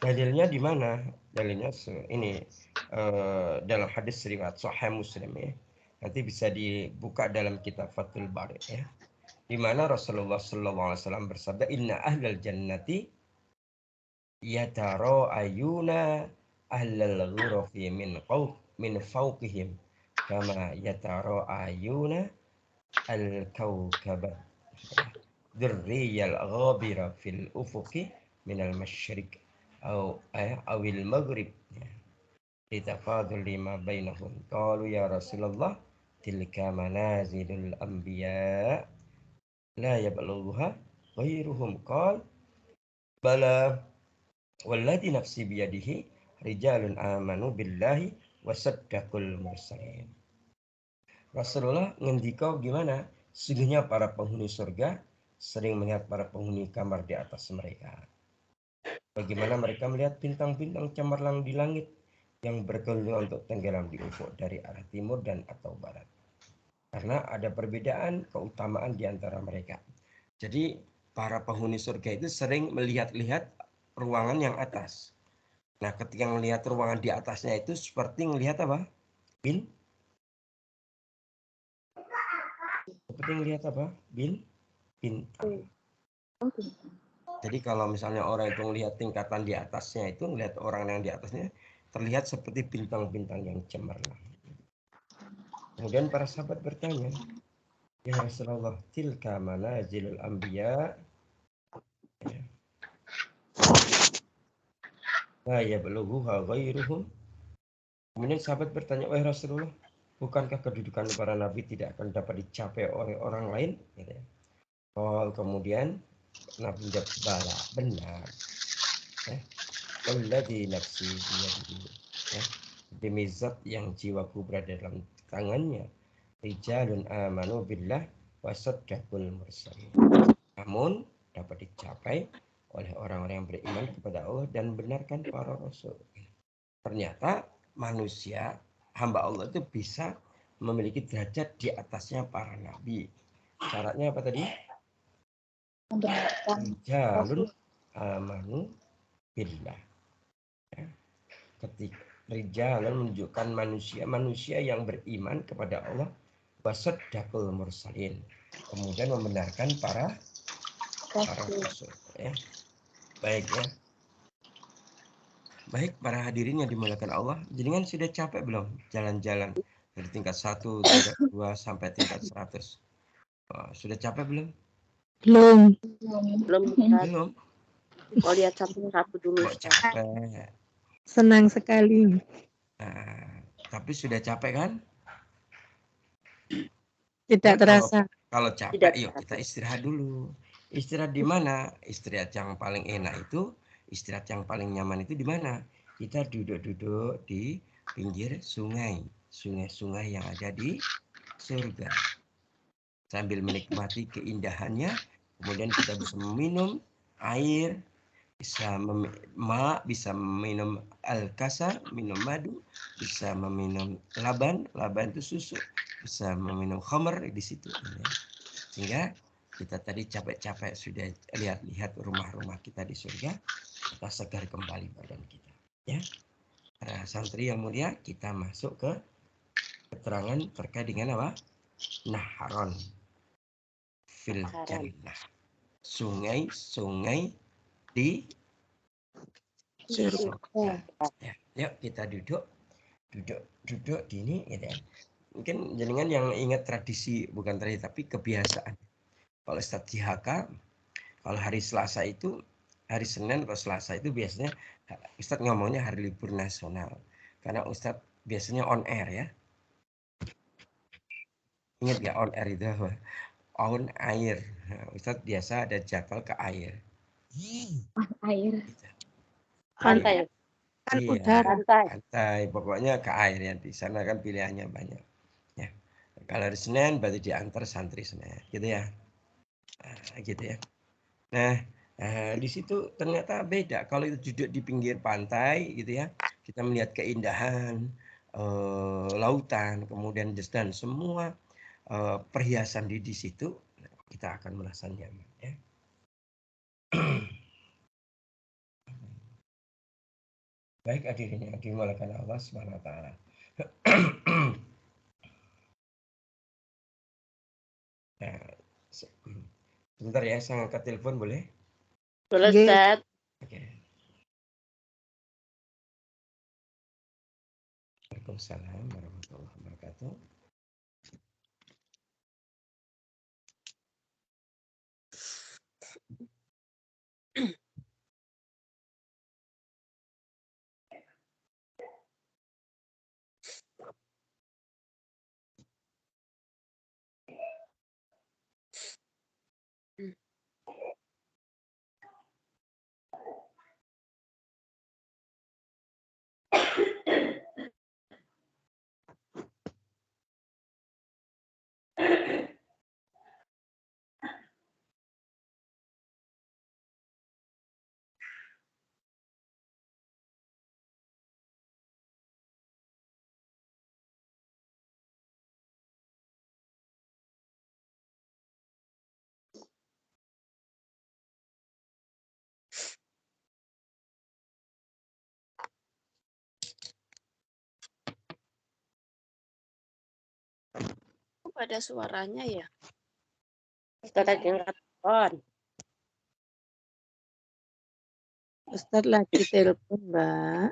Speaker 1: Dalilnya di mana? Dalilnya ini dalam hadis riwayat Sahih Muslim ya. Nanti bisa dibuka dalam kitab Fathul Bari ya. Di mana Rasulullah Sallallahu Alaihi Wasallam bersabda, Inna ahlal jannati yataro ayuna ahlal ghurafi min fawqihim kama yataro ayuna al-kawkaba dzurriyal ghabira fil ufuqi minal masyriq awil maghrib litafadul lima bainahum qalu ya Rasulullah tilka manazilul anbiya la yablughuha ghairuhum qal bala walladhi nafsi biyadihi rijalun amanu billahi wasaddaqul mursalin. Rasulullah ngendika gimana? Sesungguhnya para penghuni surga sering melihat para penghuni kamar di atas mereka. Bagaimana mereka melihat bintang-bintang cemerlang di langit yang bergelombang untuk tenggelam di ufuk dari arah timur dan atau barat. Karena ada perbedaan keutamaan di antara mereka. Jadi para penghuni surga itu sering melihat-lihat ruangan yang atas. Nah, ketika melihat ruangan di atasnya itu seperti melihat apa? Bin? Seperti ngelihat apa? Bintang. Jadi kalau misalnya orang itu melihat tingkatan di atasnya itu, melihat orang yang di atasnya, terlihat seperti bintang-bintang yang cemerlang. Kemudian para sahabat bertanya, ya Rasulullah, tilka manazilul anbiya. La yablughuha ghairuhum. Kemudian sahabat bertanya, wahai Rasulullah, bukankah kedudukan para nabi tidak akan dapat dicapai oleh orang lain? Gitu ya. Kemudian Nabi menjawab, bala, benar. Walladzi nafsi biyadihi. Demi zat yang jiwaku berada dalam tangannya. Rijalun amanu billah wa saddaqul mursalin. Namun dapat dicapai oleh orang-orang yang beriman kepada Allah dan benarkan para rasul. Ternyata manusia, hamba Allah itu bisa memiliki derajat di atasnya para nabi. Syaratnya apa tadi? Rijalun amanu billah. Ketika rijalun menunjukkan manusia yang beriman kepada Allah, wasaddaqul mursalin. Kemudian membenarkan para rasul. Ya. Baik ya. Baik para hadirin yang dimuliakan Allah, jenengan sudah capek belum jalan-jalan dari tingkat 1, tingkat 2 sampai tingkat 100? Sudah capek belum?
Speaker 3: Belum.
Speaker 1: Belum.
Speaker 4: Oh, lihat satu dulu.
Speaker 1: Kok capek?
Speaker 3: Senang sekali.
Speaker 1: Nah, tapi sudah capek kan?
Speaker 3: Tidak terasa.
Speaker 1: Kalau capek, yuk kita istirahat dulu. Istirahat di mana? Istirahat yang paling enak itu, istirahat yang paling nyaman itu di mana? Kita duduk-duduk di pinggir sungai. Sungai-sungai yang ada di surga. Sambil menikmati keindahannya, kemudian kita bisa meminum air, bisa minum al-kasar, minum madu, bisa meminum laban itu susu, bisa meminum khamr di situ. Ya. Sehingga kita tadi capek-capek sudah lihat-lihat rumah-rumah kita di surga, kita segar kembali badan kita. Ya, para santri yang mulia, kita masuk ke keterangan terkait dengan apa? Naharon fil jannah. Sungai-sungai di surga. Ya, yuk kita duduk di ini gitu ya. Mungkin jenengan yang ingat tradisi, bukan tradisi tapi kebiasaan. Kalau Ustadz JHK, kalau hari Selasa itu, hari Senin atau Selasa itu biasanya Ustadz ngomongnya hari libur nasional. Karena Ustadz biasanya on air ya. Ingat gak on air itu apa? On air. Nah, Ustadz biasa ada jadwal ke air.
Speaker 5: Air.
Speaker 1: Gitu.
Speaker 4: Pantai.
Speaker 3: Kan
Speaker 1: Iya,
Speaker 3: udara.
Speaker 1: pantai. Pokoknya ke air ya. Di sana kan pilihannya banyak. Ya. Kalau hari Senin berarti diantar santri Senin. Gitu ya. Gitu ya. Nah, di situ ternyata beda. Kalau itu duduk di pinggir pantai gitu ya, kita melihat keindahan lautan, kemudian dan semua perhiasan di situ, kita akan merasa nyaman. Ya. Baik hadirin yang dimuliakan Allah Subhanahu wa taala. Nah, sebentar ya, saya angkat telepon boleh?
Speaker 4: Boleh, Ustaz.
Speaker 1: Oke. Waalaikumsalam warahmatullahi wabarakatuh.
Speaker 4: kok ada suaranya ya? Ustaz lagi angkat telepon.
Speaker 3: Ustaz lagi telepon, Mbak.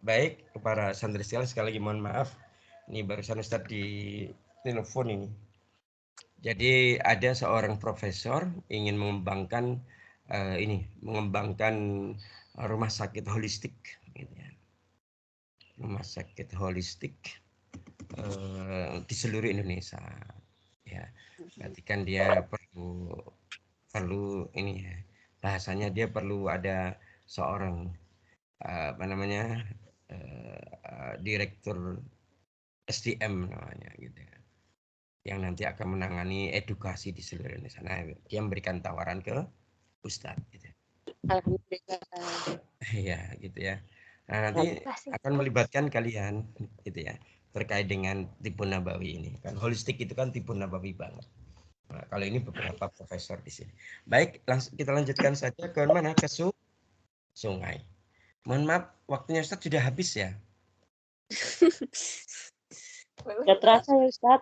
Speaker 1: Baik, para santri sekalian, sekali lagi mohon maaf. Ini barusan Ustaz di telepon ini. Jadi ada seorang profesor ingin mengembangkan rumah sakit holistik, gitu ya. Rumah sakit holistik di seluruh Indonesia. Ya, berarti kan dia perlu ini ya, bahasanya dia perlu ada seorang direktur SDM namanya gitu ya, yang nanti akan menangani edukasi di seluruh Indonesia. Nah, dia memberikan tawaran ke Ustadz gitu.
Speaker 4: Alhamdulillah.
Speaker 1: Iya gitu ya. Nah, nanti akan melibatkan kalian gitu ya, terkait dengan Tibbun Nabawi ini. Kan holistik itu kan Tibbun Nabawi banget. Nah, kalau ini beberapa profesor di sini. Baik, kita lanjutkan saja ke mana? Ke sungai. Mohon maaf, waktunya Ustadz sudah habis ya.
Speaker 4: Gak terasa ya Ustaz.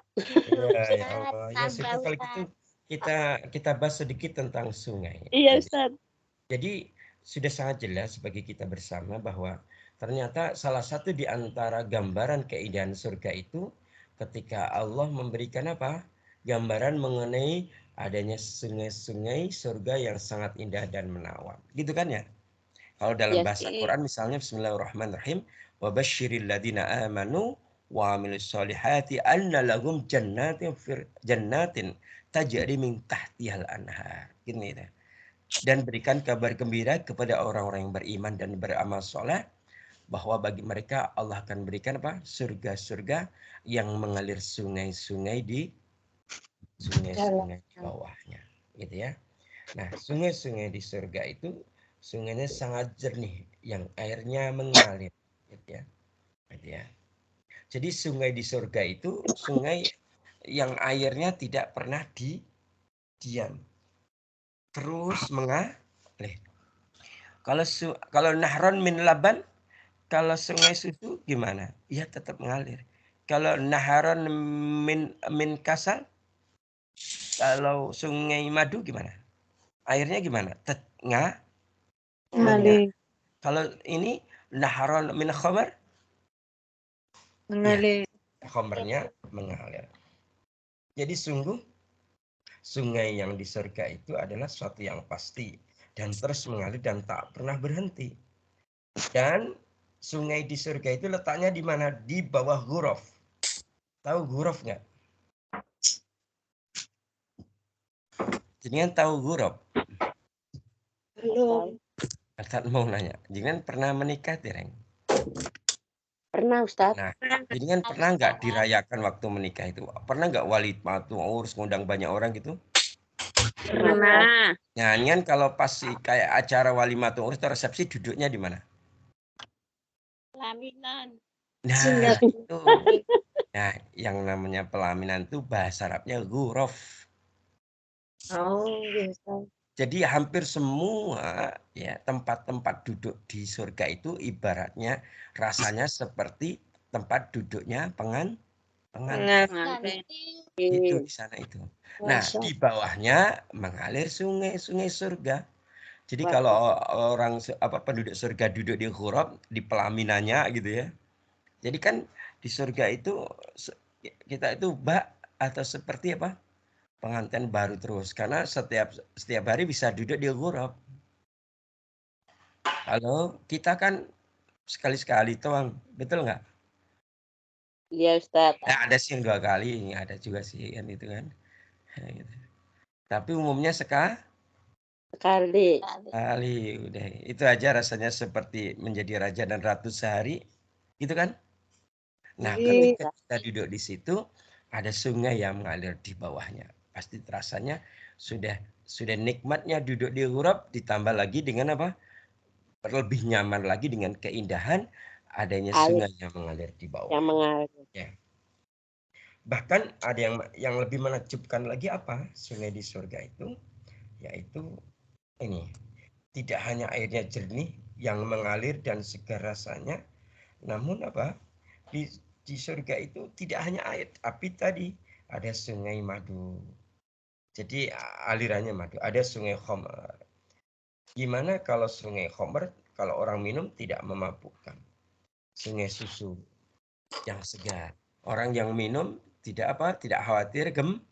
Speaker 1: Ya Allah. Ya sudah, kalau gitu kita bahas sedikit tentang sungai.
Speaker 4: Iya Ustaz.
Speaker 1: Jadi sudah sangat jelas bagi kita bersama bahwa ternyata salah satu di antara gambaran keindahan surga itu ketika Allah memberikan apa? Gambaran mengenai adanya sungai-sungai surga yang sangat indah dan menawan. Gitu kan ya? Kalau dalam bahasa Quran misalnya Bismillahirrahmanirrahim, wa basyiril ladzina amanu wa amilus solihati anna lahum jannatin tajri min tahtihal anhar. Gini ya. Dan berikan kabar gembira kepada orang-orang yang beriman dan beramal soleh bahwa bagi mereka Allah akan berikan apa? Surga-surga yang mengalir sungai-sungai di bawahnya, gitu ya. Nah, sungai-sungai di surga itu sungainya sangat jernih, yang airnya mengalir, gitu ya. Gitu ya. Jadi sungai di surga itu sungai yang airnya tidak pernah diam, terus mengalir. Kalau nahron min laban, kalau sungai susu gimana? Ya tetap mengalir. Kalau naharon min kasal, kalau sungai madu gimana? Airnya gimana?
Speaker 3: Mengalir.
Speaker 1: Kalau ini naharon min khamar,
Speaker 3: Mengalir.
Speaker 1: ya, khamarnya mengalir. Jadi sungguh sungai yang di surga itu adalah sesuatu yang pasti dan terus mengalir dan tak pernah berhenti. Dan sungai di surga itu letaknya di mana? Di bawah ghuraf. Tahu ghuraf nggak? Jangan tahu ghuraf?
Speaker 3: Belum.
Speaker 1: Ustaz mau nanya, jangan pernah menikah, Tireng?
Speaker 4: Pernah Ustaz.
Speaker 1: Nah, jangan pernah nggak dirayakan waktu menikah itu? Pernah nggak walid matu urus ngundang banyak orang gitu?
Speaker 4: Pernah.
Speaker 1: Nah, ini kan kalau pas kayak acara walimatul urus atau resepsi duduknya di mana?
Speaker 4: Pelaminan.
Speaker 1: Nah, itu. Nah, yang namanya pelaminan itu bahasa Arabnya ghuraf.
Speaker 3: Oh, biasa.
Speaker 1: Jadi hampir semua ya tempat-tempat duduk di surga itu ibaratnya rasanya seperti tempat duduknya pengantin. Itu di sana itu. Nah, di bawahnya mengalir sungai-sungai surga. Jadi kalau orang penduduk surga duduk di ghuraf, di pelaminannya gitu ya. Jadi kan di surga itu kita itu atau seperti apa? Pengantin baru terus karena setiap hari bisa duduk di ghuraf. Halo, kita kan sekali-sekali doang, betul nggak?
Speaker 4: Iya Ustaz.
Speaker 1: Nah, ada sih yang 2 kali, ada juga sih kan itu kan. Nah, gitu. Tapi umumnya sekali udah. Itu aja rasanya seperti menjadi raja dan ratu sehari, gitu kan? Nah, ketika kita duduk di situ, ada sungai yang mengalir di bawahnya. Pasti rasanya sudah nikmatnya duduk di ghuraf, ditambah lagi dengan apa? Lebih nyaman lagi dengan keindahan adanya sungai yang mengalir di bawah.
Speaker 4: Yang mengalir.
Speaker 1: Ya. Bahkan ada yang lebih menakjubkan lagi apa? Sungai di surga itu, yaitu ini. Tidak hanya airnya jernih yang mengalir dan segar rasanya, namun apa? Di surga itu tidak hanya air, tapi tadi ada sungai madu. Jadi alirannya madu. Ada sungai khamar. Gimana kalau sungai khamar kalau orang minum tidak memabukkan. Sungai susu yang segar. Orang yang minum tidak khawatir kegemukan.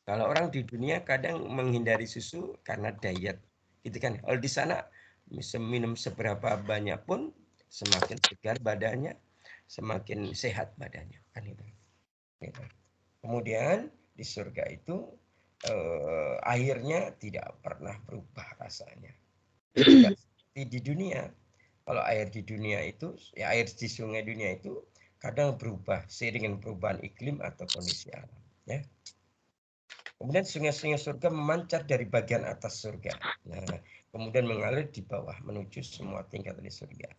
Speaker 1: Kalau orang di dunia kadang menghindari susu karena diet, gitu kan. Kalau di sana minum seberapa banyak pun semakin segar badannya, semakin sehat badannya, kan itu. Gitu. Kemudian di surga itu airnya tidak pernah berubah rasanya. Tidak seperti di dunia. Kalau air di dunia itu, ya air di sungai dunia itu kadang berubah seiring dengan perubahan iklim atau kondisi alam. Ya. Kemudian sungai-sungai surga memancar dari bagian atas surga. Nah, kemudian mengalir di bawah menuju semua tingkat di surga.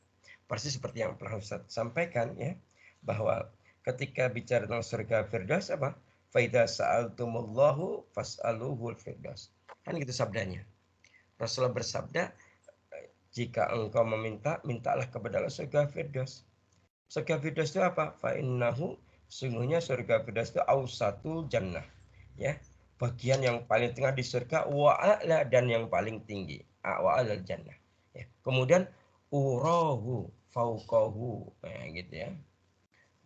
Speaker 1: Persis seperti yang pernah Ustaz sampaikan ya, bahwa ketika bicara tentang surga Firdaus apa? Faida sa'altumullahu fas'aluhul Firdaus. Kan gitu sabdanya. Rasulullah bersabda, jika engkau meminta, mintalah kepada Allah surga Firdaus. Surga Firdaus itu apa? Fa innahu, sungguhnya surga Firdaus itu ausatul jannah. Ya, bagian yang paling tengah di surga, wa'ala, dan yang paling tinggi, wa'ala jannah. Ya. Kemudian urahu fauqahu, gitu ya.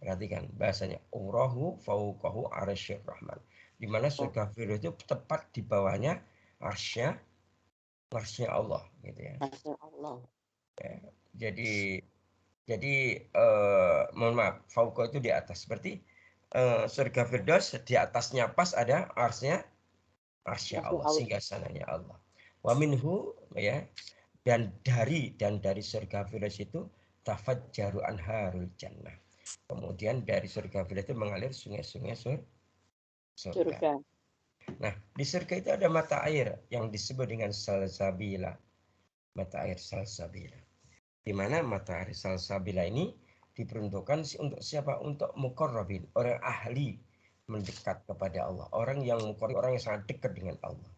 Speaker 1: Perhatikan bahasanya, urahu fauqahu arsyir rahman. Di mana surga Firdaus itu tepat di bawahnya arsy Allah, gitu ya. Ya. Jadi mohon maaf, fauqa itu di atas. Berarti surga Firdaus di atasnya pas ada arsy Allah, singgasananya Allah. Wa minhu, ya, dan dari surga Firdaus itu tafajjaru anharul jannah. Kemudian dari surga Firdaus itu mengalir sungai-sungai surga. Nah, di surga itu ada mata air yang disebut dengan salsabila. Mata air salsabila. Di mana mata air salsabila ini diperuntukkan untuk siapa? Untuk muqarrabin, orang ahli mendekat kepada Allah, orang yang sangat dekat dengan Allah.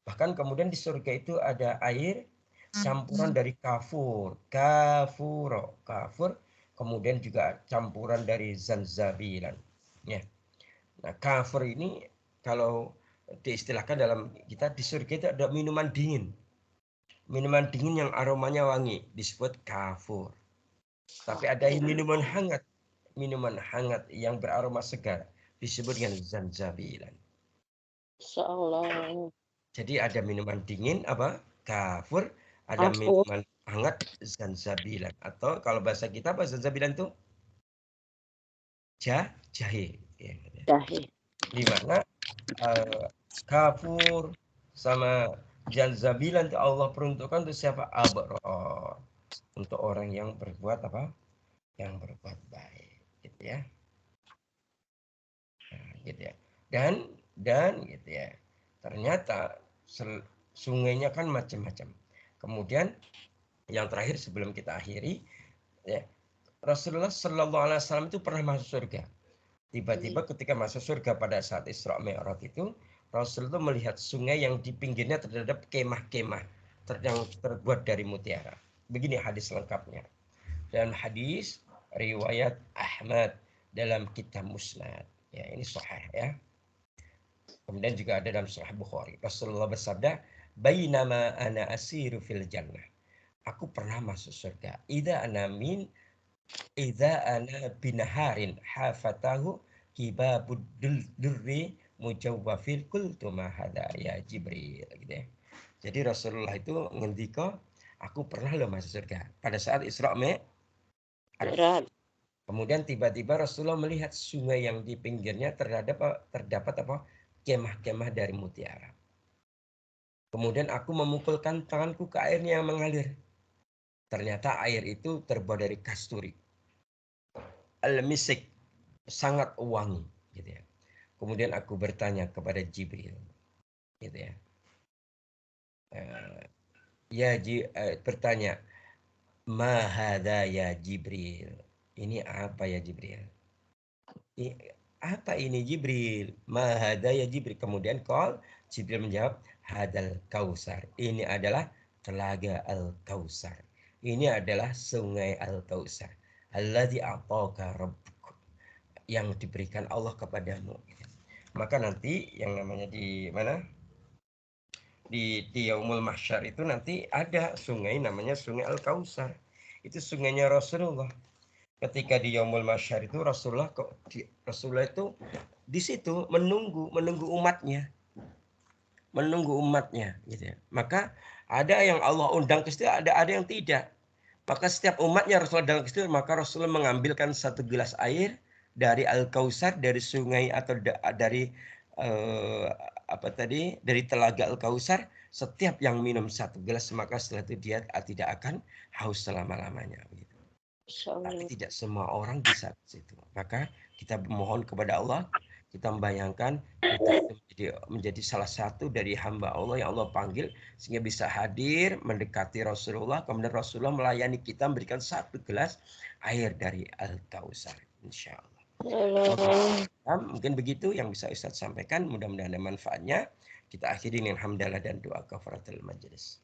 Speaker 1: Bahkan kemudian di surga itu ada air campuran dari kafur, kemudian juga campuran dari zanzabilan. Ya. Nah, kafur ini kalau diistilahkan dalam kita di surga itu ada minuman dingin. Minuman dingin yang aromanya wangi disebut kafur. Tapi ada minuman hangat yang beraroma segar disebut dengan zanzabilan.
Speaker 4: Insyaallah.
Speaker 1: Jadi ada minuman dingin kafur, ada minuman hangat zanzabilan, atau kalau bahasa kita apa zanzabilan itu? Jahe. Ya.
Speaker 4: Jahe.
Speaker 1: Di mana kafur sama zanzabilan itu Allah peruntukkan untuk siapa? Abrar. Untuk orang yang berbuat yang berbuat baik, gitu ya. Nah, gitu ya. Dan gitu ya. Ternyata sungainya kan macam-macam. Kemudian yang terakhir sebelum kita akhiri, ya, Rasulullah Shallallahu Alaihi Wasallam itu pernah masuk surga. Tiba-tiba ketika masuk surga pada saat Isra Mi'raj itu, Rasulullah melihat sungai yang di pinggirnya terdapat kemah-kemah yang terbuat dari mutiara. Begini hadis lengkapnya. Dalam hadis riwayat Ahmad dalam kitab Musnad. Ya, ini sahih ya. Kemudian juga ada dalam Sahih Bukhari. Rasulullah bersabda, "Bainama ana asiru fil jannah." Aku pernah masuk surga. Idza ana binaharin hafatahu kibabud durri mujawwafil qultu ma hada ya Jibril, gitu ya. Jadi Rasulullah itu ngendika, aku pernah loh masuk surga pada saat Isra Mi'raj. Kemudian tiba-tiba Rasulullah melihat sungai yang di pinggirnya terdapat kemah-kemah dari mutiara. Kemudian aku memukulkan tanganku ke airnya yang mengalir. Ternyata air itu terbuat dari kasturi. Al-misik, sangat wangi, gitu ya. Kemudian aku bertanya kepada Jibril, gitu ya. Bertanya, ma hadza ya Jibril? Ini apa ya Jibril? Apa ini Jibril? Ma hadza ya Jibril? Kemudian Jibril menjawab, hadal kausar. Ini adalah telaga al-kausar. Ini adalah sungai al-kausar. Alladzi a'taka rabbuk, yang diberikan Allah kepadamu. Maka nanti yang namanya di mana? di Yaumul Mahsyar itu nanti ada sungai namanya Sungai Al-Kautsar. Itu sungainya Rasulullah. Ketika di Yaumul Mahsyar itu Rasulullah itu di situ menunggu umatnya. Menunggu umatnya gitu ya. Maka ada yang Allah undang ke situ, ada yang tidak. Maka setiap umatnya Rasulullah dalam ke situ, maka Rasulullah mengambilkan satu gelas air dari Al-Kautsar, dari sungai atau dari dari telaga Al-Kautsar. Setiap yang minum satu gelas, maka setelah itu dia tidak akan haus selama-lamanya gitu. Tapi tidak semua orang bisa ke situ. Maka kita mohon kepada Allah, kita membayangkan kita menjadi salah satu dari hamba Allah yang Allah panggil sehingga bisa hadir mendekati Rasulullah, kemudian Rasulullah melayani kita memberikan satu gelas air dari Al-Kautsar, insyaallah. Mungkin begitu yang bisa Ustaz sampaikan, mudah-mudahan ada manfaatnya. Kita akhiri dengan hamdalah dan doa kafaratul majelis.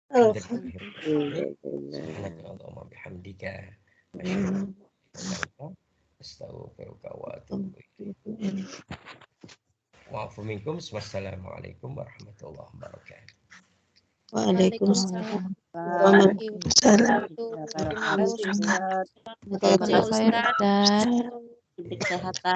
Speaker 1: Subhanakallahumma bihamdika astaghfiruka wa atubu ilaik. Wassalamualaikum warahmatullahi wabarakatuh.
Speaker 3: Waalaikumsalam.
Speaker 2: Jazakallahu khairan, Ustaz.
Speaker 4: Kesehatan.